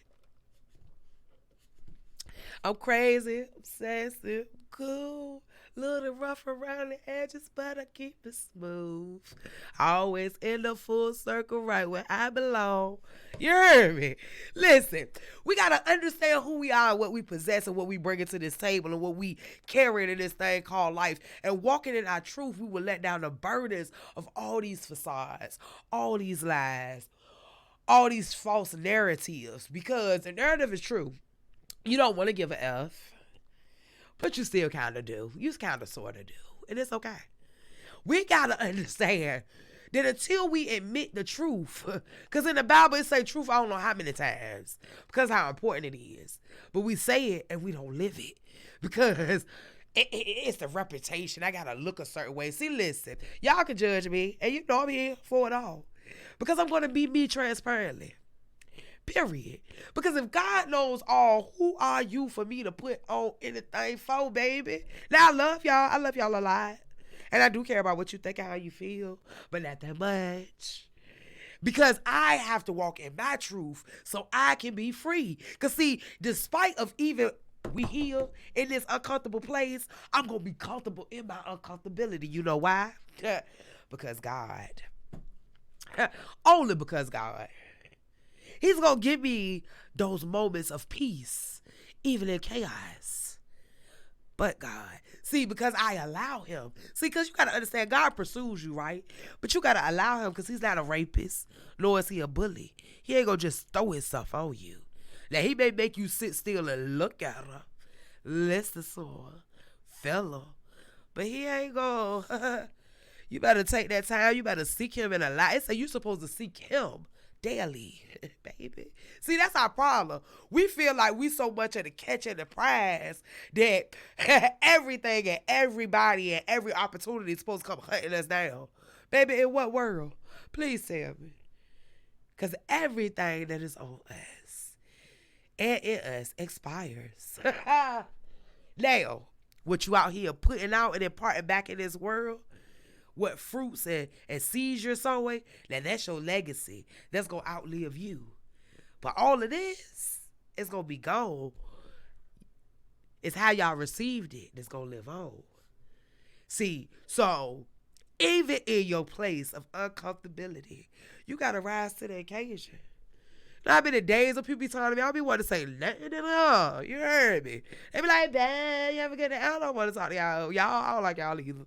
I'm crazy, obsessive, cool. Little rough around the edges, but I keep it smooth. Always in the full circle, right where I belong. You heard me? Listen, we got to understand who we are, what we possess, and what we bring into this table, and what we carry in this thing called life. And walking in our truth, we will let down the burdens of all these facades, all these lies, all these false narratives. Because the narrative is true. You don't want to give an F. but you still kind of do. You kind of sort of do. And it's okay. We got to understand that until we admit the truth, because in the Bible it say truth I don't know how many times, because how important it is. But we say it and we don't live it because it's the reputation. I got to look a certain way. See, listen, y'all can judge me, and you know I'm here for it all because I'm going to be me transparently. Period. Because if God knows all, who are you for me to put on anything for, baby? Now, I love y'all. I love y'all a lot. And I do care about what you think and how you feel, but not that much. Because I have to walk in my truth so I can be free. Because see, despite of even we here in this uncomfortable place, I'm going to be comfortable in my uncomfortability. You know why? Because God. Only because God. He's going to give me those moments of peace, even in chaos. But God. See, because I allow him. See, because you got to understand, God pursues you, right? But you got to allow him because he's not a rapist, nor is he a bully. He ain't going to just throw himself on you. Now, he may make you sit still and look at her, listen to her, feel her. But he ain't going to. You better take that time. You better seek him in a lot. It say you're supposed to seek him daily, baby. See, that's our problem. We feel like we so much of the catch and the prize that everything and everybody and every opportunity is supposed to come hunting us down. Baby, in what world? Please tell me. Because everything that is on us and in us expires. Now, what you out here putting out and imparting back in this world, what fruits and seeds you're sowing, now that's your legacy. That's going to outlive you. But all of this is going to be gone. It's how y'all received it that's going to live on. See, so even in your place of uncomfortability, you got to rise to the occasion. Now, I've been in days of people be telling me, I don't be wanting to say nothing at all. You heard me. They be like, man, you ever get it? I don't want to talk to y'all. Y'all, I don't like y'all either.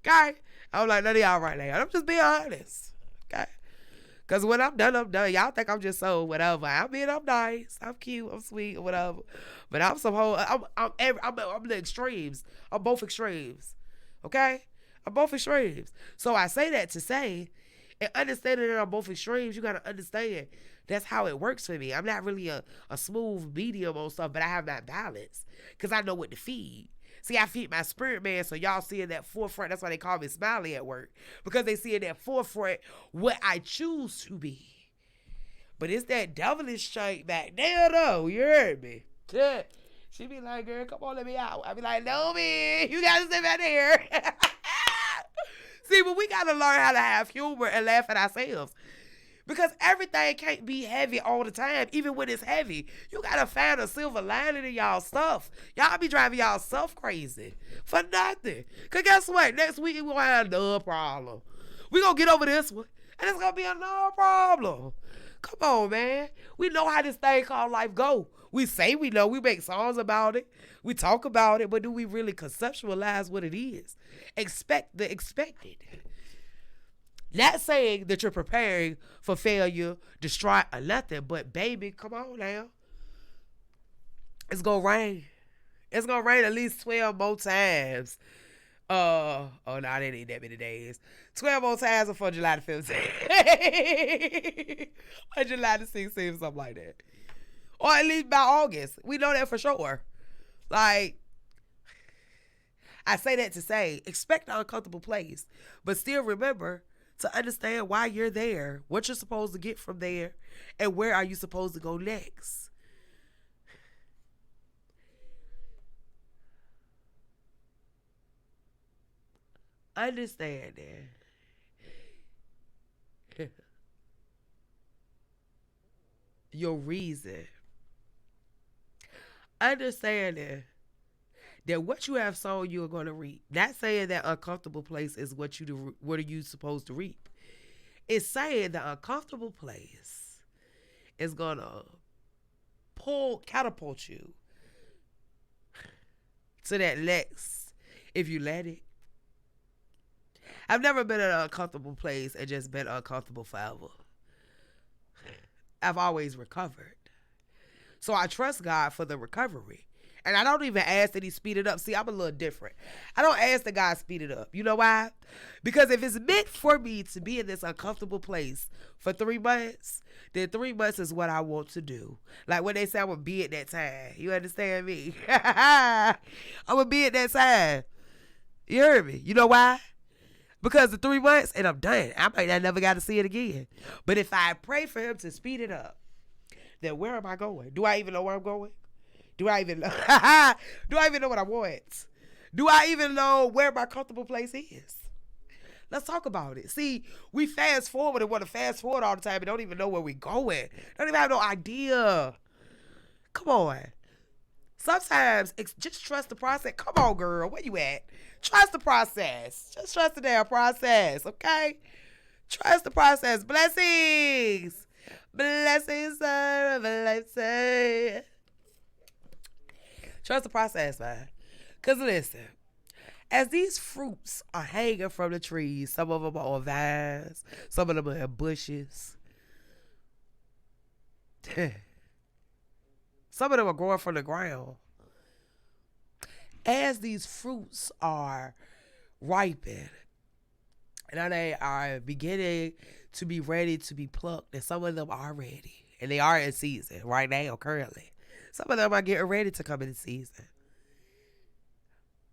Okay? I don't like none of y'all right now. I'm just being honest. Okay? Because when I'm done, I'm done. Y'all think I'm just so whatever. I'm nice. I'm cute. I'm sweet or whatever. But I'm some whole, I'm the extremes. I'm both extremes. Okay? I'm both extremes. So I say that to say, and understanding that I'm both extremes, you got to understand that's how it works for me. I'm not really a smooth medium on stuff, but I have that balance because I know what to feed. See, I feed my spirit man, so y'all see in that forefront. That's why they call me Smiley at work. Because they see in that forefront what I choose to be. But it's that devilish shit back there, though. You heard me? Yeah. She be like, girl, come on, let me out. I be like, no, man. You got to stay back there. See, but we got to learn how to have humor and laugh at ourselves. Because everything can't be heavy all the time, even when it's heavy. You got to find a silver lining in y'all stuff. Y'all be driving y'all self crazy for nothing. Because guess what? Next week, we're going to have another problem. We're going to get over this one, and it's going to be another problem. Come on, man. We know how this thing called life go. We say we know. We make songs about it. We talk about it, but do we really conceptualize what it is? Expect the expected. Not saying that you're preparing for failure, distraught, or nothing, but baby, come on now. It's going to rain. It's going to rain at least 12 more times. Oh, no, that ain't that many days. 12 more times before July the 15th. Or July the 16th, something like that. Or at least by August. We know that for sure. Like, I say that to say, expect an uncomfortable place, but still remember to understand why you're there, what you're supposed to get from there, and where are you supposed to go next. Understanding your reason. Understanding that what you have sown, you are going to reap. Not saying that uncomfortable place is what are you supposed to reap. It's saying the uncomfortable place is going to catapult you to that next, if you let it. I've never been in an uncomfortable place and just been uncomfortable forever. I've always recovered. So I trust God for the recovery. And I don't even ask that he speed it up. See, I'm a little different. I don't ask the guy to speed it up. You know why? Because if it's meant for me to be in this uncomfortable place for 3 months, then 3 months is what I want to do. Like when they say I'm going to be at that time. You understand me? I'm going to be at that time. You heard me? You know why? Because the 3 months and I'm done. I might not never got to see it again. But if I pray for him to speed it up, then where am I going? Do I even know where I'm going? Do I even know? Do I even know what I want? Do I even know where my comfortable place is? Let's talk about it. See, we fast forward and want to fast forward all the time and don't even know where we're going. Don't even have no idea. Come on. Sometimes just trust the process. Come on, girl. Where you at? Trust the process. Just trust the damn process, okay? Trust the process. Blessings. Blessings are a blessing. Trust the process, man. Because listen, as these fruits are hanging from the trees, some of them are on vines, some of them are in bushes. Some of them are growing from the ground. As these fruits are ripened, and they are beginning to be ready to be plucked, and some of them are ready, and they are in season right now, currently. Some of them are getting ready to come in season.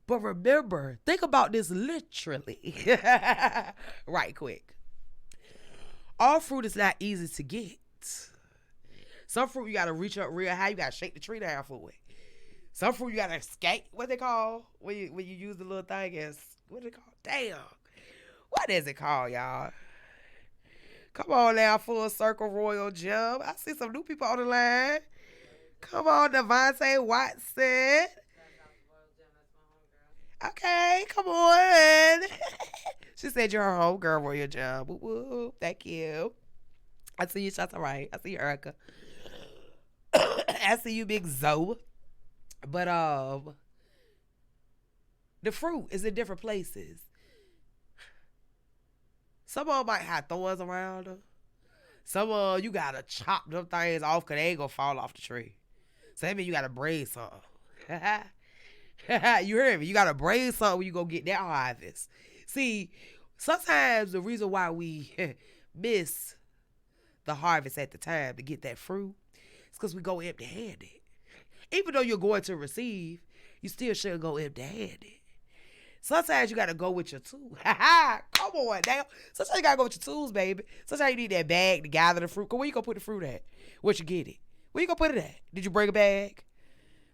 But remember, think about this literally, right quick. All fruit is not easy to get. Some fruit you gotta reach up real high. You gotta shake the tree down for it. Some fruit you gotta skate. What they call when you use the little thing as what they call? Damn, what is it called, y'all? Come on now, full circle royal gem. I see some new people on the line. Come on, Devontae Watson. Okay, come on. She said you're her homegirl, royal gem. Woo woo. Thank you. I see you, shots all right. I see you, Erica. I see you, Big Zoe. But the fruit is in different places. Some of them might have thorns around them. Some of them you gotta chop them things off because they ain't gonna fall off the tree. So that means you gotta braid something. You heard me? You gotta braid something when you go get that harvest. See, sometimes the reason why we miss the harvest at the time to get that fruit is because we go empty-handed. Even though you're going to receive, you still shouldn't go empty-handed. Sometimes you got to go with your tools. Come on now. Sometimes you got to go with your tools, baby. Sometimes you need that bag to gather the fruit. Where you going to put the fruit at? Where you get it? Where you going to put it at? Did you bring a bag?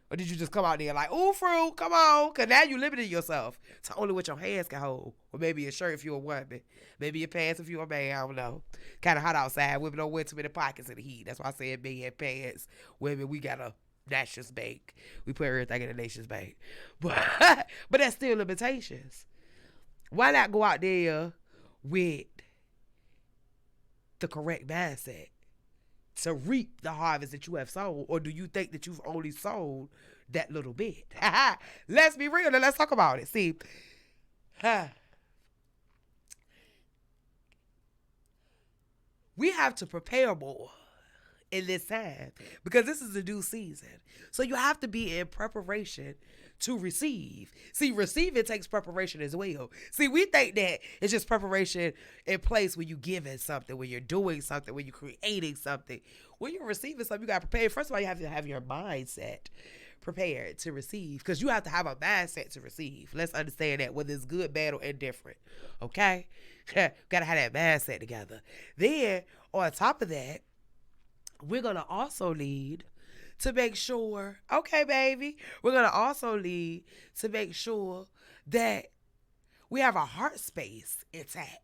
Or did you just come out there like, ooh, fruit, come on. Because now you limited yourself to only what your hands can hold. Or maybe your shirt if you're a woman. Maybe your pants if you're a man. I don't know. Kind of hot outside. Women don't wear too many pockets in the heat. That's why I said men pants. Women, we got to Nations Bank. We put everything in the Nations Bank. But that's still limitations. Why not go out there with the correct mindset to reap the harvest that you have sown? Or do you think that you've only sown that little bit? Let's be real and let's talk about it. See, we have to prepare more in this time because this is a new season. So you have to be in preparation to receive. See, receiving takes preparation as well. See, we think that it's just preparation in place when you're giving something, when you're doing something, when you're creating something. When you're receiving something, you got to prepare. First of all, you have to have your mindset prepared to receive because you have to have a mindset to receive. Let's understand that, whether it's good, bad, or indifferent. Okay? Got to have that mindset together. Then, on top of that, we're going to also need to make sure, okay, baby, we're going to also need to make sure that we have our heart space intact.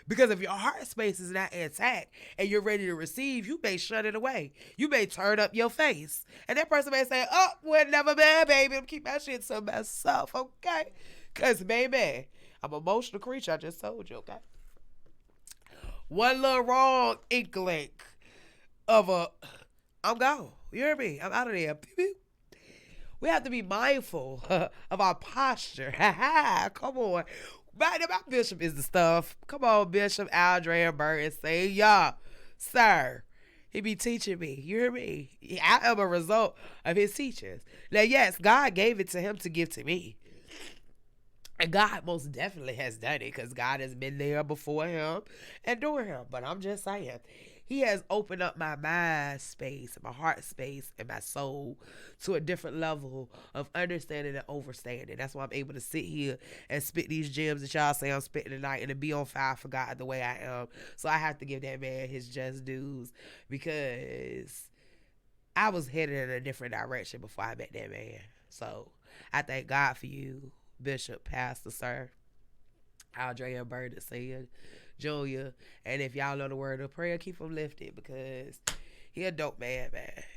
Because if your heart space is not intact and you're ready to receive, you may shut it away. You may turn up your face. And that person may say, oh, we'll never be, baby. I'm keep my shit to myself, okay? Because, baby, I'm an emotional creature. I just told you, okay? One little wrong inkling of I'm gone. You hear me? I'm out of there. We have to be mindful of our posture. Come on. My bishop is the stuff. Come on, Bishop Aldrea Burton. Say, yeah, sir. He be teaching me. You hear me? I am a result of his teachings. Now, yes, God gave it to him to give to me. And God most definitely has done it because God has been there before him and during him. But I'm just saying, he has opened up my mind space, my heart space, and my soul to a different level of understanding and understanding. That's why I'm able to sit here and spit these gems that y'all say I'm spitting tonight and to be on fire for God the way I am. So I have to give that man his just dues because I was headed in a different direction before I met that man. So I thank God for you, Bishop, Pastor, Sir, Aldrea Burden Senior, Junior, and if y'all know the word of prayer, keep him lifted because he a dope man.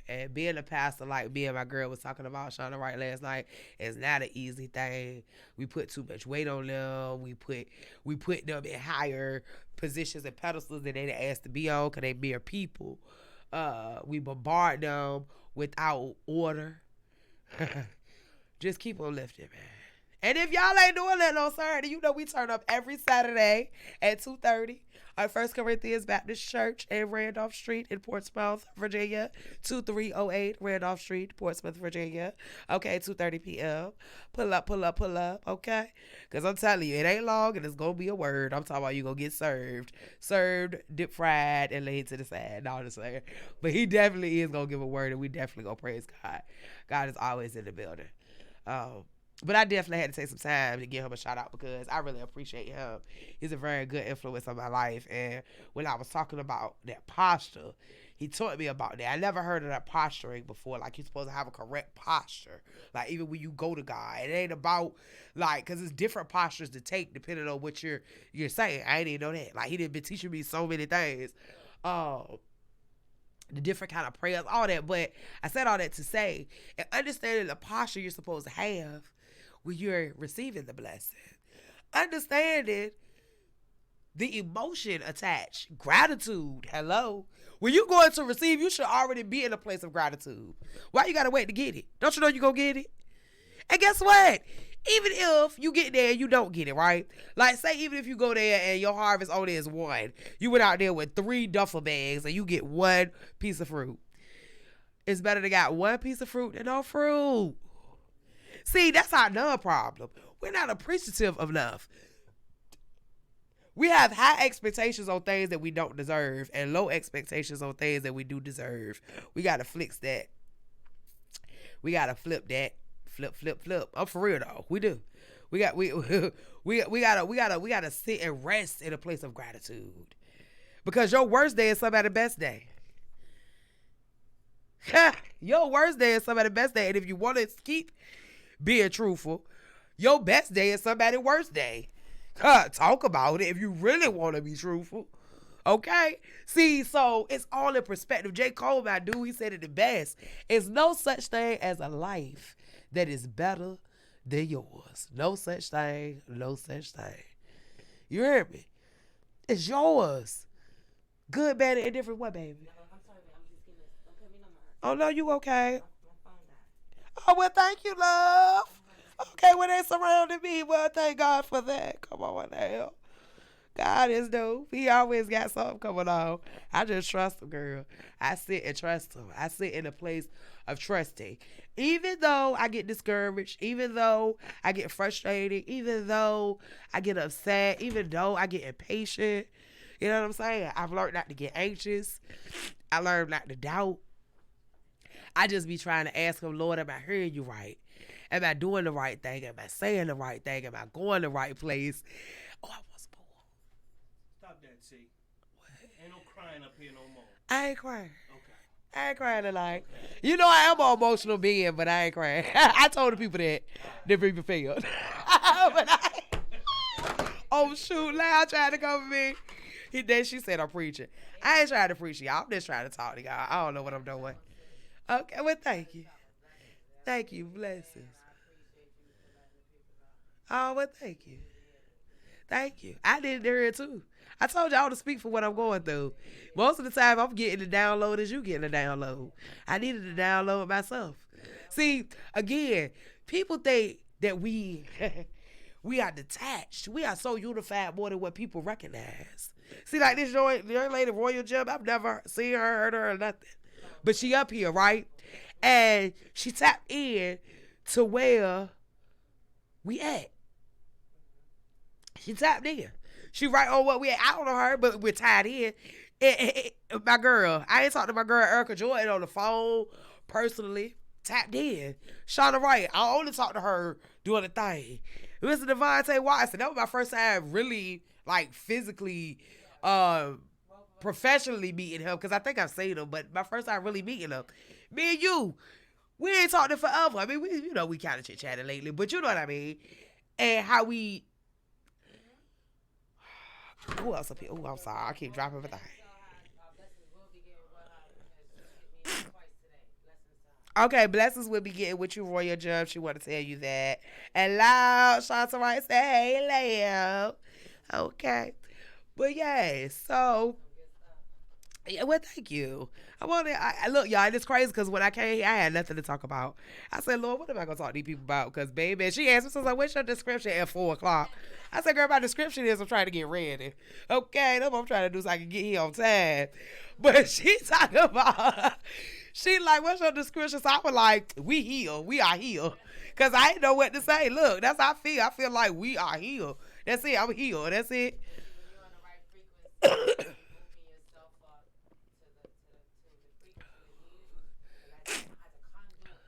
And being a pastor like me and my girl was talking about Shauna Wright last night is not an easy thing. We put too much weight on them. We put them in higher positions and pedestals than they asked to be on because they mere people. We bombard them without order. Just keep them lifted, man. And if y'all ain't doing that on Saturday, you know we turn up every Saturday at 2:30 at 1 Corinthians Baptist Church in Randolph Street in Portsmouth, Virginia. 2308 Randolph Street, Portsmouth, Virginia. Okay, 2:30 p.m. Pull up, okay? Because I'm telling you, it ain't long and it's going to be a word. I'm talking about you going to get served. Served, dip fried, and laid to the side. No, I'm just saying. But he definitely is going to give a word and we definitely going to praise God. God is always in the building. But I definitely had to take some time to give him a shout out because I really appreciate him. He's a very good influence on my life. And when I was talking about that posture, he taught me about that. I never heard of that posturing before. Like, you're supposed to have a correct posture. Like, even when you go to God, it ain't about, like, because it's different postures to take depending on what you're saying. I didn't know that. Like, he done been teaching me so many things. The different kind of prayers, all that. But I said all that to say, and understanding the posture you're supposed to have when you're receiving the blessing. Understanding the emotion attached. Gratitude. Hello. When you're going to receive, you should already be in a place of gratitude. Why you got to wait to get it? Don't you know you're going to get it? And guess what? Even if you get there and you don't get it, right? Like, say even if you go there and your harvest only is one. You went out there with 3 duffel bags and you get 1 piece of fruit. It's better to got 1 piece of fruit than no fruit. See, that's our problem. We're not appreciative enough. We have high expectations on things that we don't deserve and low expectations on things that we do deserve. We got to fix that. We got to flip that. Flip. I'm for real though. We do. We gotta sit and rest in a place of gratitude. Because your worst day is somebody's best day. Your worst day is somebody's best day. And if you want to keep being truthful, your best day is somebody's worst day. Talk about it if you really want to be truthful. Okay? See, so it's all in perspective. J. Cole, my dude, he said it the best. It's no such thing as a life that is better than yours. No such thing. No such thing. You hear me? It's yours. Good, bad, and indifferent. What, baby? No, I'm sorry, I'm just gonna don't put me no more. Oh, no, you okay? My phone died. Oh, well, thank you, love. Okay, well, they surrounded me. Well, thank God for that. Come on now. God is dope. He always got something coming on. I just trust him, girl. I sit and trust him. I sit in a place of trusting. Even though I get discouraged, even though I get frustrated, even though I get upset, even though I get impatient, you know what I'm saying? I've learned not to get anxious. I learned not to doubt. I just be trying to ask him, Lord, am I hearing you right? Am I doing the right thing? Am I saying the right thing? Am I going the right place? Oh, I was born. Stop that, T. What? Ain't no crying up here no more. I ain't crying. Okay. I ain't crying tonight. You know I am an emotional being, but I ain't crying. I told the people that bring me failed. Oh shoot, Loud trying to cover me. Then she said I'm preaching. I ain't trying to preach y'all. I'm just trying to talk to y'all. I don't know what I'm doing. Okay, well thank you. Thank you. Blessings. Oh, well thank you. Thank you. I did it there too. I told y'all to speak for what I'm going through. Most of the time, I'm getting the download as you getting the download. I needed to download myself. See, again, people think that we we are detached. We are so unified more than what people recognize. See, like this young lady, Royal Gem, I've never seen her, heard her, or nothing. But she up here, right? And she tapped in to where we at. She tapped in. She right on what we at. I don't know her, but we're tied in. My girl, I ain't talked to my girl Erica Jordan on the phone personally. Tapped in. Shauna Wright, I only talked to her doing the thing. Mr. Devontae Watson, that was my first time really, like, physically, professionally meeting him, because I think I've seen him, but my first time really meeting him. Me and you, we ain't talked forever. I mean, we kind of chit-chatted lately, but you know what I mean. And how we... Who else up here? Oh, I'm sorry. I keep dropping everything. Okay, blessings will be getting with you, Royal Jump. She want to tell you that. And loud, Shanta Wright say, hey, Lamb. Okay. But yeah, so, yeah, well, thank you. Look, y'all, it's crazy because when I came here, I had nothing to talk about. I said, Lord, what am I going to talk to these people about? Because, baby, she asked me, so I what's your description at 4 o'clock? I said, girl, my description is I'm trying to get ready. Okay, that's what I'm trying to do so I can get here on time. But she talking about... She like, what's your description? So I was like, we heal. We are healed. Because I didn't know what to say. Look, that's how I feel. I feel like we are healed. That's it. I'm healed. That's it. You're on the right frequency, moving yourself up to the frequency that you as a conduit.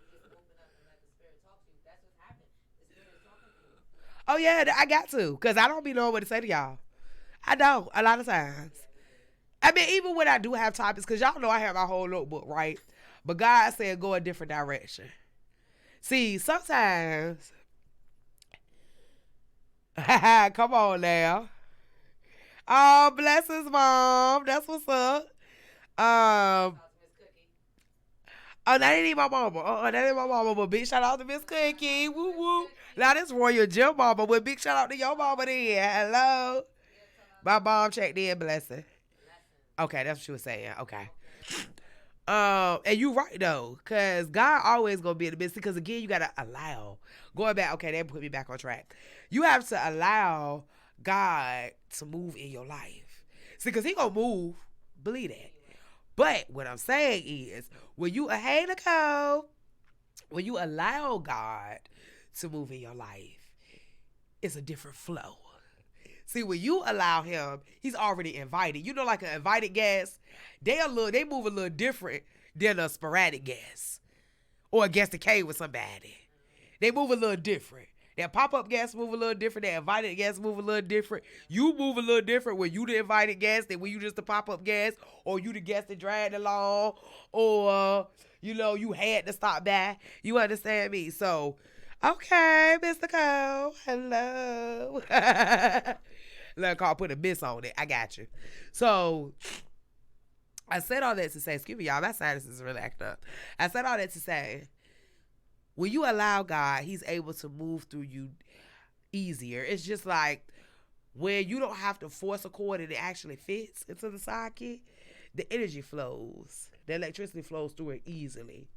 You just open up and let the spirit talk to you. That's what's happening. The spirit is talking to you. Oh, yeah, I got to. Because I don't be knowing what to say to y'all. I don't. A lot of times. I mean, even when I do have topics, because y'all know I have my whole notebook, right? But God said go a different direction. See, sometimes, come on now. Oh, blessings, Mom. That's what's up. Oh, that ain't my mama. That ain't my mama. But big shout out to Miss Cookie. Woo woo. Now this Royal Gym mama. But big shout out to your mama then. Hello. My mom checked in. Blessing. Okay, that's what she was saying. Okay. And you right though, cause God always gonna be in the midst. Because again, you gotta allow. Going back, okay, that put me back on track. You have to allow God to move in your life. See, cause He gonna move. Believe that. But what I'm saying is, when you when you allow God to move in your life, it's a different flow. See, when you allow Him, He's already invited. You know, like an invited guest, they move a little different than a sporadic guest or a guest that came with somebody. They move a little different. That pop-up guests move a little different. That invited guests move a little different. You move a little different when you the invited guest than when you just the pop-up guest, or you the guest that dragged along, or, you had to stop by. You understand me? So, okay, Mr. Cole, hello. Let Carl put a miss on it. I got you. So, I said all that to say, excuse me, y'all, my sinuses is really acting up. I said all that to say, when you allow God, He's able to move through you easier. It's just like when you don't have to force a cord and it actually fits into the socket, the energy flows. The electricity flows through it easily.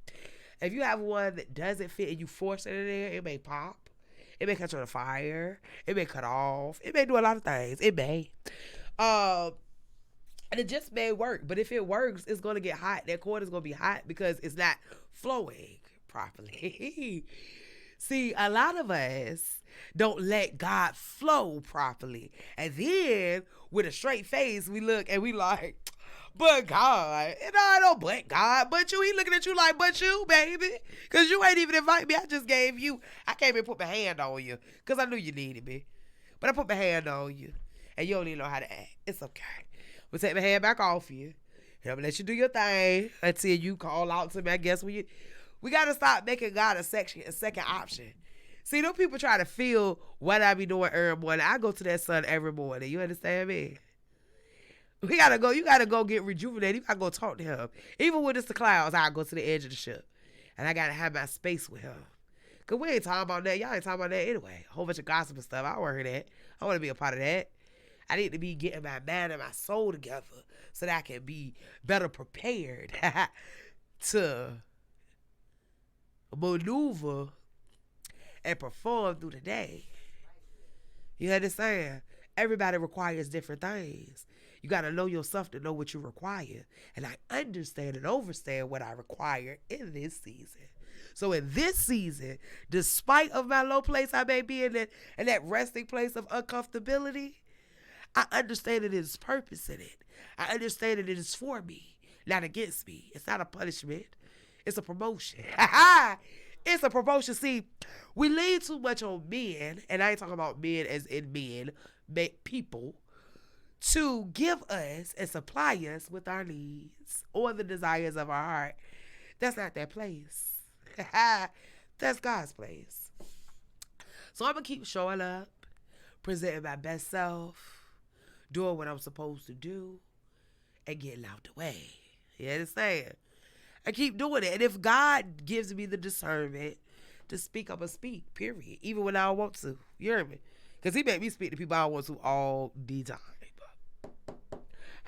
If you have one that doesn't fit and you force it in there, it may pop. It may catch on fire. It may cut off. It may do a lot of things. It may. And it just may work. But if it works, it's going to get hot. That cord is going to be hot because it's not flowing properly. See, a lot of us don't let God flow properly. And then with a straight face, we look and we like, but God. And I don't but God, but you. He looking at you like, but you, baby. Because you ain't even invite me. I just gave you. I came and put my hand on you because I knew you needed me. But I put my hand on you. And you don't even know how to act. It's okay. I'm going to take my hand back off you. And I'm going to let you do your thing until you call out to me. I guess we got to stop making God a second option. See, those people try to feel what I be doing every morning. I go to that sun every morning. You understand me? You gotta go get rejuvenated. You gotta go talk to him. Even when it's the clouds, I go to the edge of the ship. And I gotta have my space with him. Cause we ain't talking about that. Y'all ain't talking about that anyway. A whole bunch of gossip and stuff. I don't want to hear that. I want to be a part of that. I need to be getting my mind and my soul together so that I can be better prepared to maneuver and perform through the day. You understand? Everybody requires different things. You got to know yourself to know what you require. And I understand and understand what I require in this season. So in this season, despite of my low place I may be in that resting place of uncomfortability, I understand that it is purpose in it. I understand that it is for me, not against me. It's not a punishment. It's a promotion. It's a promotion. See, we lean too much on men, and I ain't talking about men as in men, people, to give us and supply us with our needs or the desires of our heart. That's not their place. That's God's place. So I'm going to keep showing up, presenting my best self, doing what I'm supposed to do, and getting out the way. You understand? I keep doing it. And if God gives me the discernment to speak, I'm going to speak, period. Even when I don't want to. You hear me? Because he made me speak to people I don't want to all the time.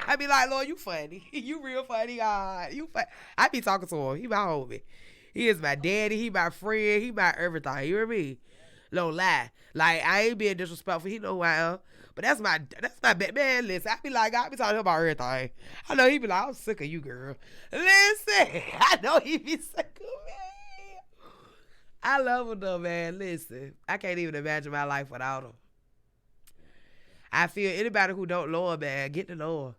I be like, Lord, you funny. You real funny, God. You funny. I be talking to him. He my homie. He is my daddy. He my friend. He my everything. You hear me? No lie. Like, I ain't being disrespectful. He know who I am. But that's my man. Listen, I be like, I be talking to him about everything. I know he be like, I'm sick of you, girl. Listen, I know he be sick of me. I love him though, man. Listen, I can't even imagine my life without him. I feel anybody who don't know him, man, get to know him.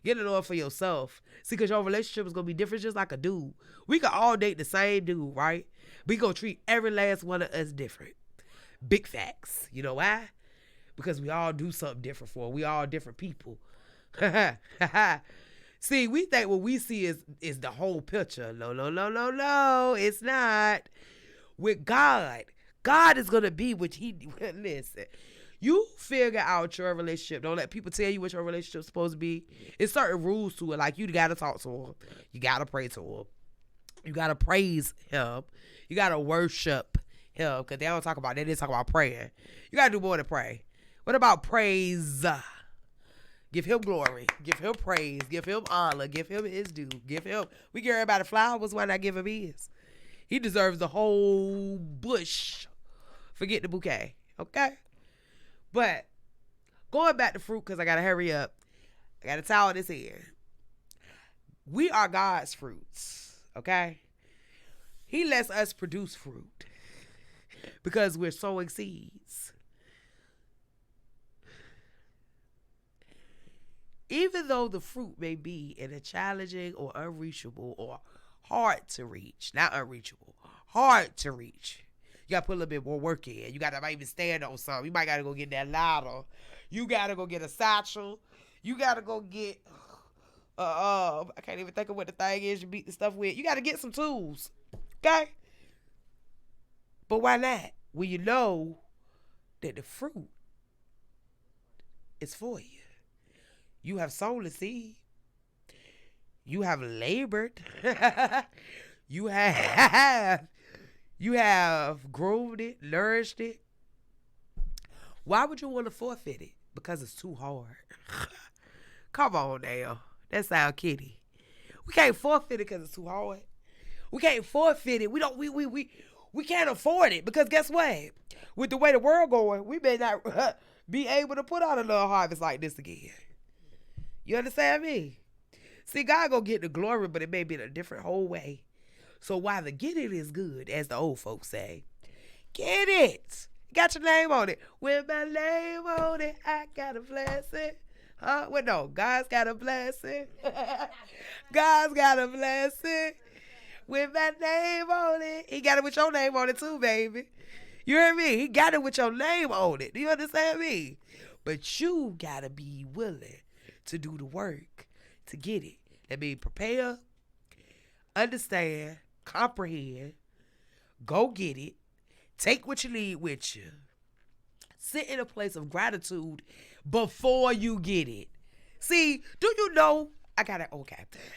Get to know him for yourself. See, because your relationship is going to be different just like a dude. We can all date the same dude, right? We going to treat every last one of us different. Big facts. You know why? Because we all do something different for. We all different people. See, we think what we see is the whole picture. No. It's not. With God is going to be what he... Listen. You figure out your relationship. Don't let people tell you what your relationship's supposed to be. There's certain rules to it. Like, you got to talk to him. You got to pray to him. You got to praise him. You got to worship him. Because they don't talk about that. They talk about praying. You got to do more than pray. What about praise? Give him glory. Give him praise. Give him honor. Give him his due. Give him. We give everybody flowers. Why not give him his? He deserves the whole bush. Forget the bouquet. Okay? But going back to fruit, because I got to hurry up. I got to towel this in. We are God's fruits. Okay? He lets us produce fruit because we're sowing seeds. Even though the fruit may be in a challenging or unreachable or hard to reach, not unreachable, hard to reach. You got to put a little bit more work in. You got to maybe stand on something. You might got to go get that ladder. You got to go get a satchel. You got to go get, I can't even think of what the thing is you beat the stuff with. You got to get some tools. Okay? But why not? When you know that the fruit is for you. You have sown the seed. You have labored. You have groomed it, nourished it. Why would you want to forfeit it? Because it's too hard. Come on now. That sound kiddie. We can't forfeit it because it's too hard. We can't forfeit it. We can't afford it because guess what? With the way the world going, we may not be able to put out another harvest like this again. You understand me? See, God gonna get the glory, but it may be in a different whole way. So while the get it is good, as the old folks say, get it. Got your name on it. With my name on it, I got a blessing. Huh? Well, no, God's got a blessing. God's got a blessing. With my name on it. He got it with your name on it too, baby. You hear me? He got it with your name on it. Do you understand me? But you gotta be willing to do the work to get it. That means prepare, understand, comprehend, go get it, take what you need with you, sit in a place of gratitude before you get it. See, do you know, in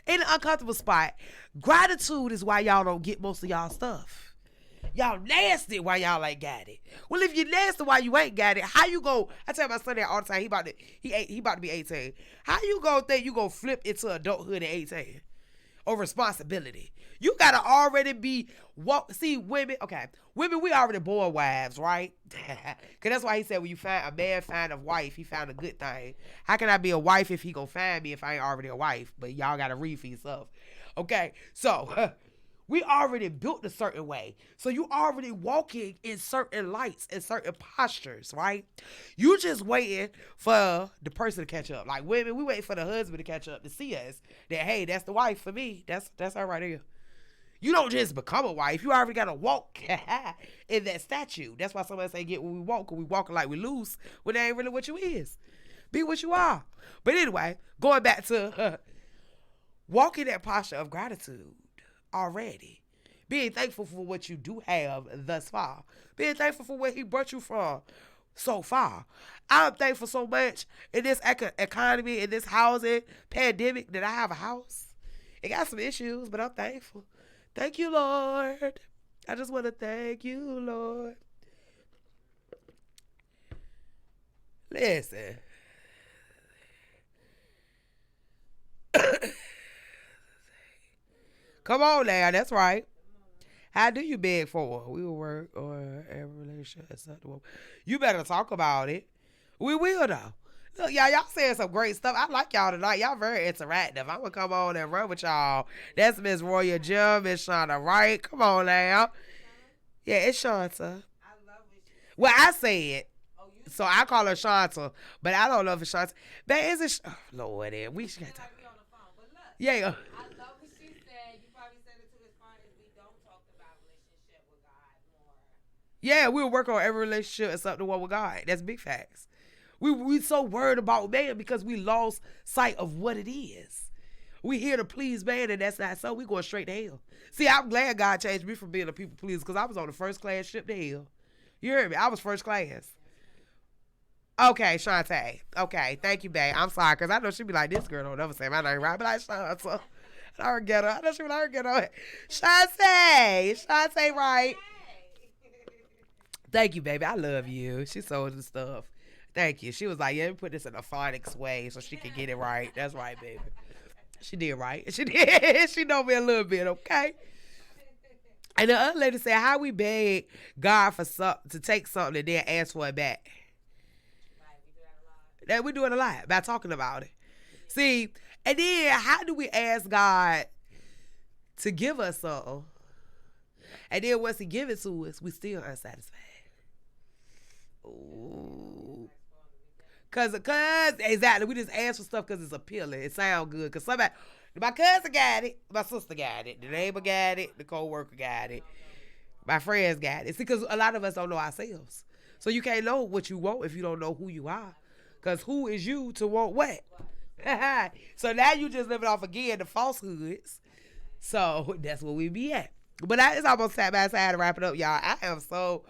an uncomfortable spot, gratitude is why y'all don't get most of y'all stuff. Y'all nasty why y'all ain't got it. Well, if you nasty why you ain't got it, how you go? I tell my son that all the time. He about to be 18. How you gonna think you gonna flip into adulthood at 18? or responsibility. You gotta already be women. Okay, women, we already born wives, right? Cause that's why he said when you find a man find a wife, he found a good thing. How can I be a wife if he gonna find me if I ain't already a wife? But y'all gotta read for yourself. Okay, so we already built a certain way. So you already walking in certain lights and certain postures, right? You just waiting for the person to catch up. Like women, we wait for the husband to catch up to see us. That, hey, that's the wife for me. That's her right here. You don't just become a wife. You already got to walk in that statue. That's why somebody say get what we walk. Because we walking like we loose when that ain't really what you is. Be what you are. But anyway, going back to walking that posture of gratitude already. Being thankful for what you do have thus far. Being thankful for where he brought you from so far. I'm thankful so much in this economy, in this housing pandemic that I have a house. It got some issues, but I'm thankful. Thank you, Lord. I just want to thank you, Lord. Listen. Come on now, that's right. How do you beg for? We will work or every relationship. You better talk about it. We will though. Look, y'all saying some great stuff. I like y'all tonight. Y'all very interactive. I'm gonna come on and run with y'all. That's Miss Roya Jim, Miss Shauna Wright. Come on now. Yeah, it's Shanta. I love it. Well, I say it. So I call her Shanta, but I don't know if it's Shanta. But is it? Oh, Lord, we should got Like we on the phone. But look, Yeah. I love what she said. You probably said it to his point is we don't talk about relationship with God more. Yeah, we'll work on every relationship except the one with God. That's big facts. We so worried about man because we lost sight of what it is. We here to please man, and that's not so. We going straight to hell. See, I'm glad God changed me from being a people pleaser because I was on the first class ship to hell. You heard me? I was first class. Okay, Shantae. Okay, thank you, babe. I'm sorry because I know she be like, this girl don't ever say my name right, but like Shanta. I don't get her. I know she be like, get her. Shantae right. Thank you, baby. I love you. She sold the stuff. Thank you. She was like, yeah, let me put this in a phonics way so she can get it right. That's right, baby. She did right. She did. She know me a little bit, okay? And the other lady said, how we beg God for to take something and then ask for it back. That we do it a lot by talking about it. See, and then how do we ask God to give us something? And then once he give it to us, we still unsatisfied. Ooh. Cause exactly, we just ask for stuff because it's appealing. It sounds good. Cause somebody, my cousin got it, my sister got it, the neighbor got it, the co-worker got it, my friends got it. See, because a lot of us don't know ourselves. So you can't know what you want if you don't know who you are. Because who is you to want what? So now you just living off again the falsehoods. So that's where we be at. But it's almost sat by side to wrap it up, y'all. I am so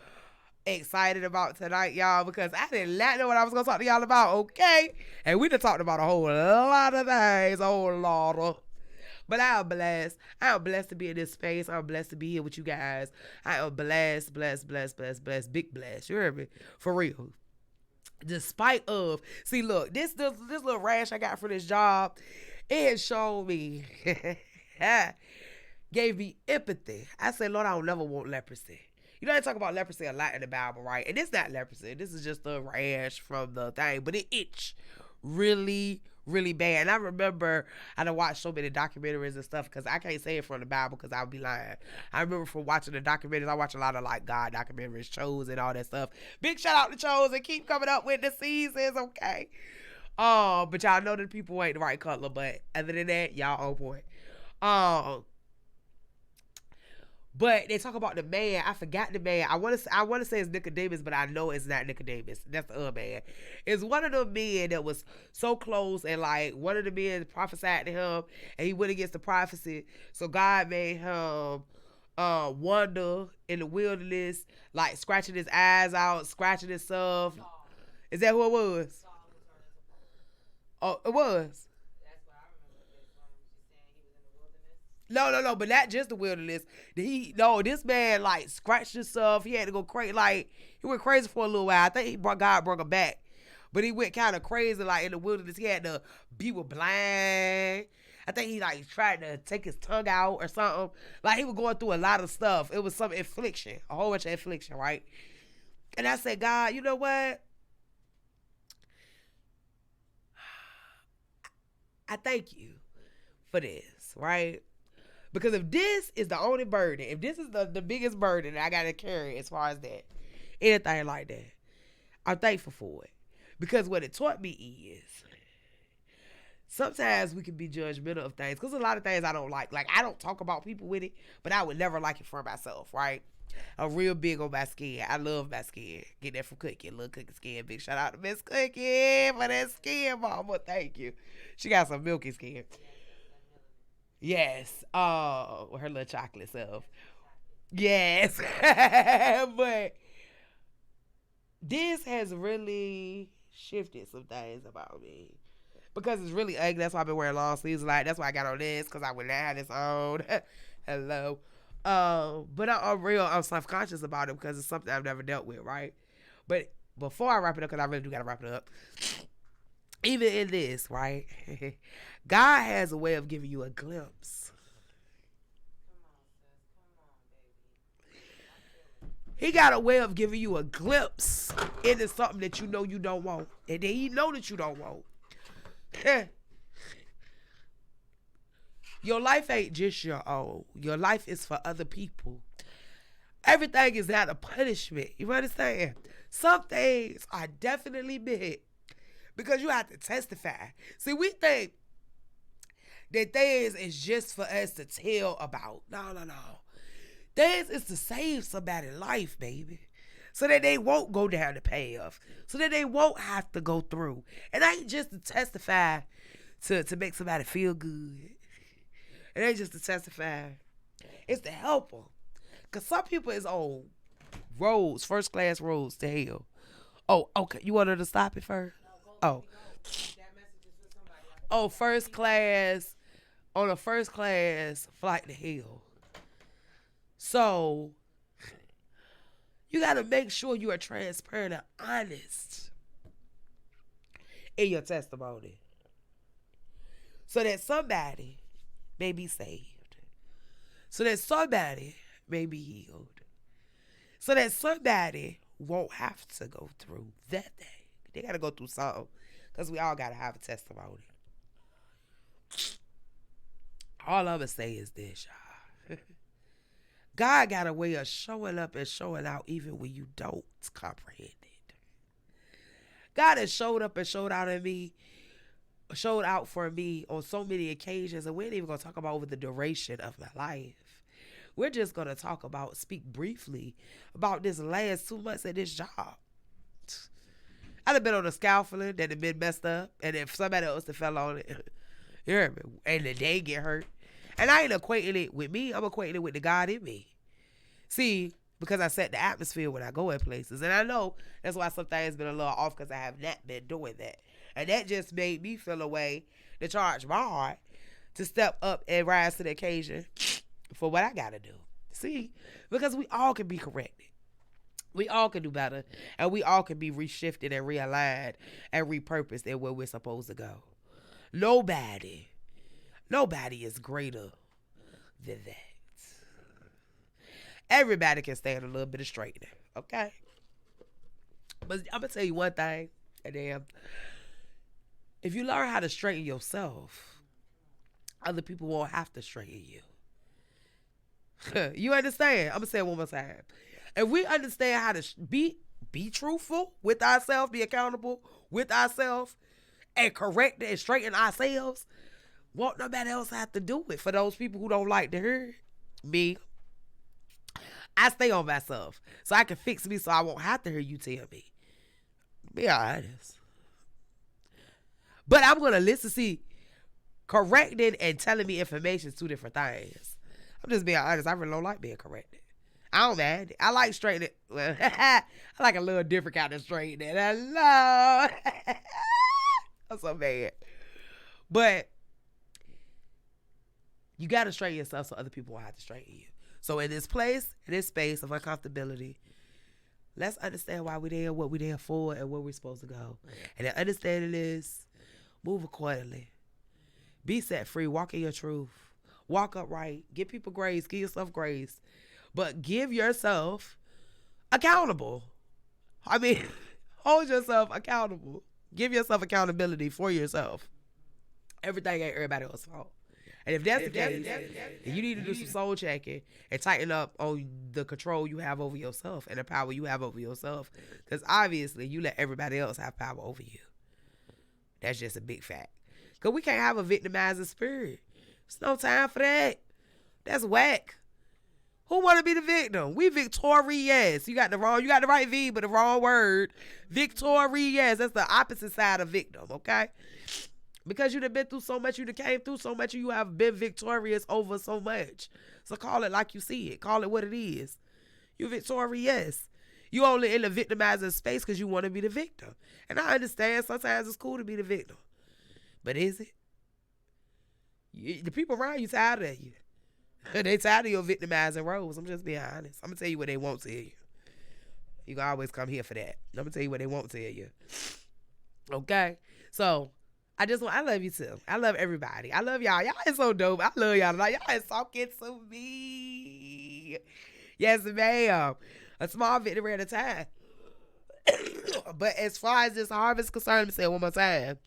excited about tonight, y'all, because I did not know what I was going to talk to y'all about, okay? And we done talked about a whole lot of things, a whole lot of. But I'm blessed. I'm blessed to be in this space. I'm blessed to be here with you guys. I am blessed, big blessed. You heard me? For real. Despite of, see, look, this little rash I got for this job, it showed me, gave me empathy. I said, Lord, I don't never want leprosy. You know, they talk about leprosy a lot in the Bible, right? And it's not leprosy. This is just a rash from the thing, but it itch really, really bad. And I remember I done watched so many documentaries and stuff because I can't say it from the Bible because I would be lying. I remember from watching the documentaries, I watch a lot of like God documentaries, shows and all that stuff. Big shout out to shows and keep coming up with the seasons, okay? But y'all know that people ain't the right color, but other than that, y'all on point. But they talk about the man. I forgot the man. I want to say it's Nicodemus, but I know it's not Nicodemus. That's the other man. It's one of the men that was so close, and like one of the men prophesied to him, and he went against the prophecy. So God made him wander in the wilderness, like scratching his eyes out, scratching himself. Is that who it was? Oh, it was. No, but not just the wilderness. This man like scratched himself. He had to go crazy. Like he went crazy for a little while. I think God brought him back, but he went kind of crazy. Like in the wilderness, he had to be with blind. I I think he like tried to take his tongue out or something. Like he was going through a lot of stuff. It was some affliction, a whole bunch of affliction, right? And I said, God, you know what? I thank you for this, right? Because if this is the only burden, if this is the biggest burden that I got to carry as far as that, anything like that, I'm thankful for it. Because what it taught me is, sometimes we can be judgmental of things. Because a lot of things I don't like. Like, I don't talk about people with it, but I would never like it for myself, right? I'm real big on my skin. I love my skin. Get that from Cookie. Little Cookie Skin. Big shout out to Miss Cookie for that skin, mama. Thank you. She got some milky skin. Yes. Her little chocolate self. Yes. But this has really shifted some things about me. Because it's really ugly. That's why I've been wearing long sleeves a lot. That's why I got on this. Because I would not have this on. Hello. But I'm self-conscious about it because it's something I've never dealt with, right? But before I wrap it up, because I really do got to wrap it up, even in this, right? God has a way of giving you a glimpse. He got a way of giving you a glimpse into something that you know you don't want. And then he know that you don't want. Your life ain't just your own. Your life is for other people. Everything is not a punishment. You understand? Some things are definitely meant because you have to testify. See, we think that things is just for us to tell about. No. Things is to save somebody's life, baby. So that they won't go down the path. So that they won't have to go through. And ain't just to testify to make somebody feel good. It ain't just to testify. It's to help them. Because some people is on roads, first class roads to hell. Oh, okay. You want her to stop it first? Oh. Oh, first class, on a first class flight to hell. So, you got to make sure you are transparent and honest in your testimony. So that somebody may be saved. So that somebody may be healed. So that somebody won't have to go through that thing. They got to go through something. Because we all got to have a testimony. All I'm going to say is this, y'all. God got a way of showing up and showing out even when you don't comprehend it. God has showed up and showed out for me on so many occasions, and we ain't even going to talk about over the duration of my life. We're just going to speak briefly about this last 2 months at this job. I'd have been on a scaffolding that had been messed up, and if somebody else that fell on it, you heard me, and then they get hurt. And I ain't equating it with me, I'm equating it with the God in me. See, because I set the atmosphere when I go in places, and I know that's why some things been a little off because I have not been doing that. And that just made me feel a way to charge my heart to step up and rise to the occasion for what I got to do. See, because we all can be corrected. We all can do better, and we all can be reshifted and realigned and repurposed in where we're supposed to go. Nobody is greater than that. Everybody can stand a little bit of straightening, okay? But I'm going to tell you one thing, and then if you learn how to straighten yourself, other people won't have to straighten you. You understand? I'm going to say it one more time. If we understand how to be truthful with ourselves, be accountable with ourselves, and correct and straighten ourselves, won't nobody else have to do it. For those people who don't like to hear me, I stay on myself so I can fix me so I won't have to hear you tell me. Be honest. But I'm going to listen, see, correcting and telling me information is two different things. I'm just being honest. I really don't like being corrected. I don't mind it. I like straightening. Well, I like a little different kind of straightening. Hello. I'm so bad. But you got to straighten yourself so other people won't have to straighten you. So in this place, in this space of uncomfortability, let's understand why we're there, what we're there for, and where we're supposed to go. And then understanding this, move accordingly. Be set free. Walk in your truth. Walk upright. Give people grace. Give yourself grace. But give yourself accountable. I mean, hold yourself accountable. Give yourself accountability for yourself. Everything ain't everybody else's fault. And if that's the case, then you need to do some soul checking and tighten up on the control you have over yourself and the power you have over yourself. Because obviously you let everybody else have power over you. That's just a big fact. Because we can't have a victimizing spirit. There's no time for that. That's whack. Who want to be the victim? We victorious. You got the right V, but the wrong word. Victorious. That's the opposite side of victim, okay? Because you done been through so much, you done came through so much, and you have been victorious over so much. So call it like you see it. Call it what it is. You're victorious. You only in the victimizing space because you want to be the victim. And I understand sometimes it's cool to be the victim. But is it? The people around you tired of you. They tired of your victimizing roles. I'm just being honest. I'm going to tell you what they won't tell you. You can always come here for that. I'm going to tell you what they won't tell you. Okay? So, I love you too. I love everybody. I love y'all. Y'all is so dope. I love y'all tonight. Y'all is talking to me. Yes, ma'am. A small victory at a time. But as far as this harvest concerned, let me say it one more time.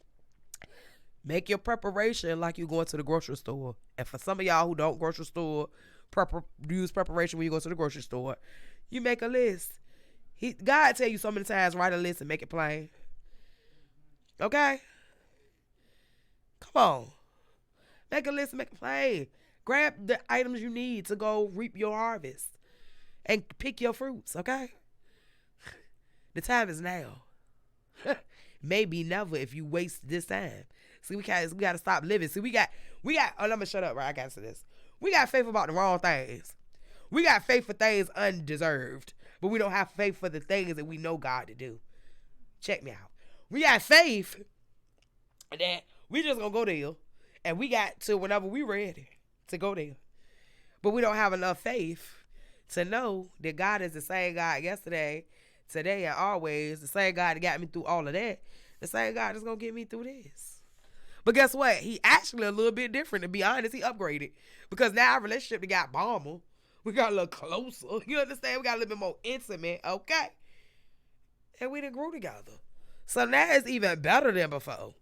Make your preparation like you're going to the grocery store. And for some of y'all who don't grocery store, use preparation when you go to the grocery store. You make a list. God tell you so many times, write a list and make it plain. Okay? Come on. Make a list and make it plain. Grab the items you need to go reap your harvest. And pick your fruits, okay? The time is now. Maybe never if you waste this time. See, we gotta stop living. See, we got, oh, let me shut up, right? I gotta say this. We got faith about the wrong things. We got faith for things undeserved, but we don't have faith for the things that we know God to do. Check me out. We got faith that we just gonna go there, and we got to whenever we ready to go there. But we don't have enough faith to know that God is the same God yesterday, today, and always. The same God that got me through all of that. The same God that's gonna get me through this. But guess what? He actually a little bit different, to be honest. He upgraded. Because now our relationship got bomber. We got a little closer. You understand? We got a little bit more intimate, okay? And we done grew together. So now it's even better than before.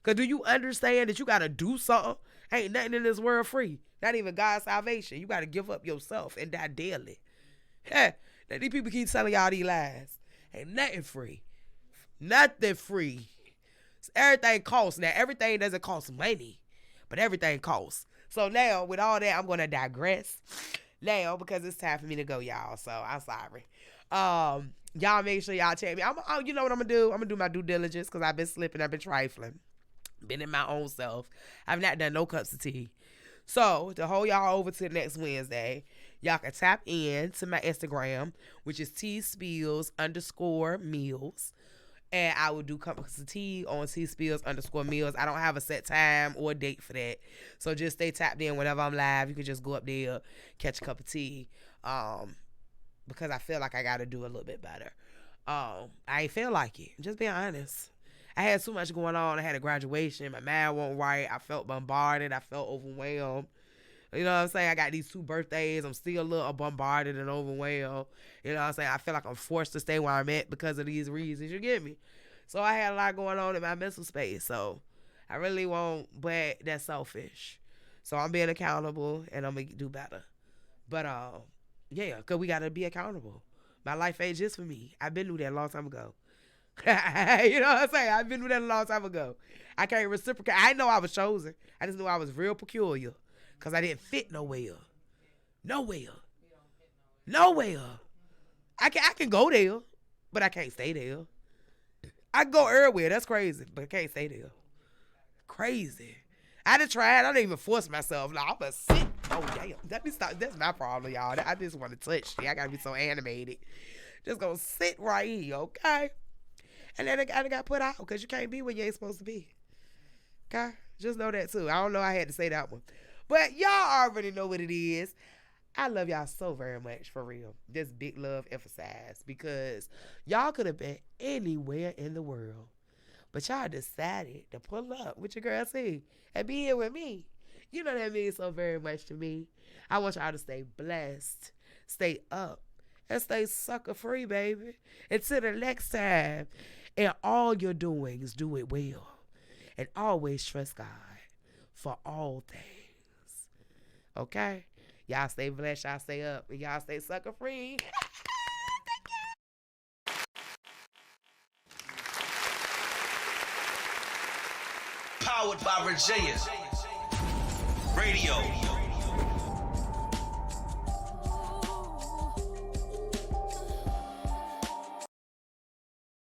Because do you understand that you got to do something? Ain't nothing in this world free. Not even God's salvation. You got to give up yourself and die daily. Now these people keep telling y'all these lies. Ain't nothing free. Nothing free. Everything costs. Now, everything doesn't cost money, but everything costs. So now, with all that, I'm going to digress now because it's time for me to go, y'all. So, I'm sorry. Y'all make sure y'all check me. You know what I'm going to do? I'm going to do my due diligence because I've been slipping. I've been trifling. Been in my own self. I've not done no cups of tea. So, to hold y'all over to next Wednesday, y'all can tap in to my Instagram, which is TSPills_meals. And I will do cups of tea on TSPills_meals. I don't have a set time or date for that. So just stay tapped in whenever I'm live. You can just go up there, catch a cup of tea. Because I feel like I got to do a little bit better. I ain't feel like it. Just being honest. I had too much going on. I had a graduation. My mind wasn't right. I felt bombarded. I felt overwhelmed. You know what I'm saying? I got these 2 birthdays. I'm still a little bombarded and overwhelmed. You know what I'm saying? I feel like I'm forced to stay where I'm at because of these reasons. You get me? So I had a lot going on in my mental space. So I really won't, but that's selfish. So I'm being accountable and I'm going to do better. But, yeah, because we got to be accountable. My life ain't just for me. I've been through that a long time ago. You know what I'm saying? I've been through that a long time ago. I can't reciprocate. I didn't know I was chosen. I just knew I was real peculiar. Because I didn't fit nowhere. Nowhere. I can go there, but I can't stay there. I can go everywhere. That's crazy, but I can't stay there. Crazy. I done tried. I didn't even force myself. Like, I'm going to sit. Oh, damn. Let me stop. That's my problem, y'all. I just want to touch. I got to be so animated. Just going to sit right here, okay? And then I got put out because you can't be where you ain't supposed to be. Okay? Just know that, too. I don't know I had to say that one. But y'all already know what it is. I love y'all so very much, for real. This big love emphasized because y'all could have been anywhere in the world. But y'all decided to pull up with your girl C and be here with me. You know that means so very much to me. I want y'all to stay blessed, stay up, and stay sucker free, baby. Until the next time, in all your doings, do it well. And always trust God for all things. Okay? Y'all stay blessed, y'all stay up, and y'all stay sucker free. Powered by Virginia. Radio.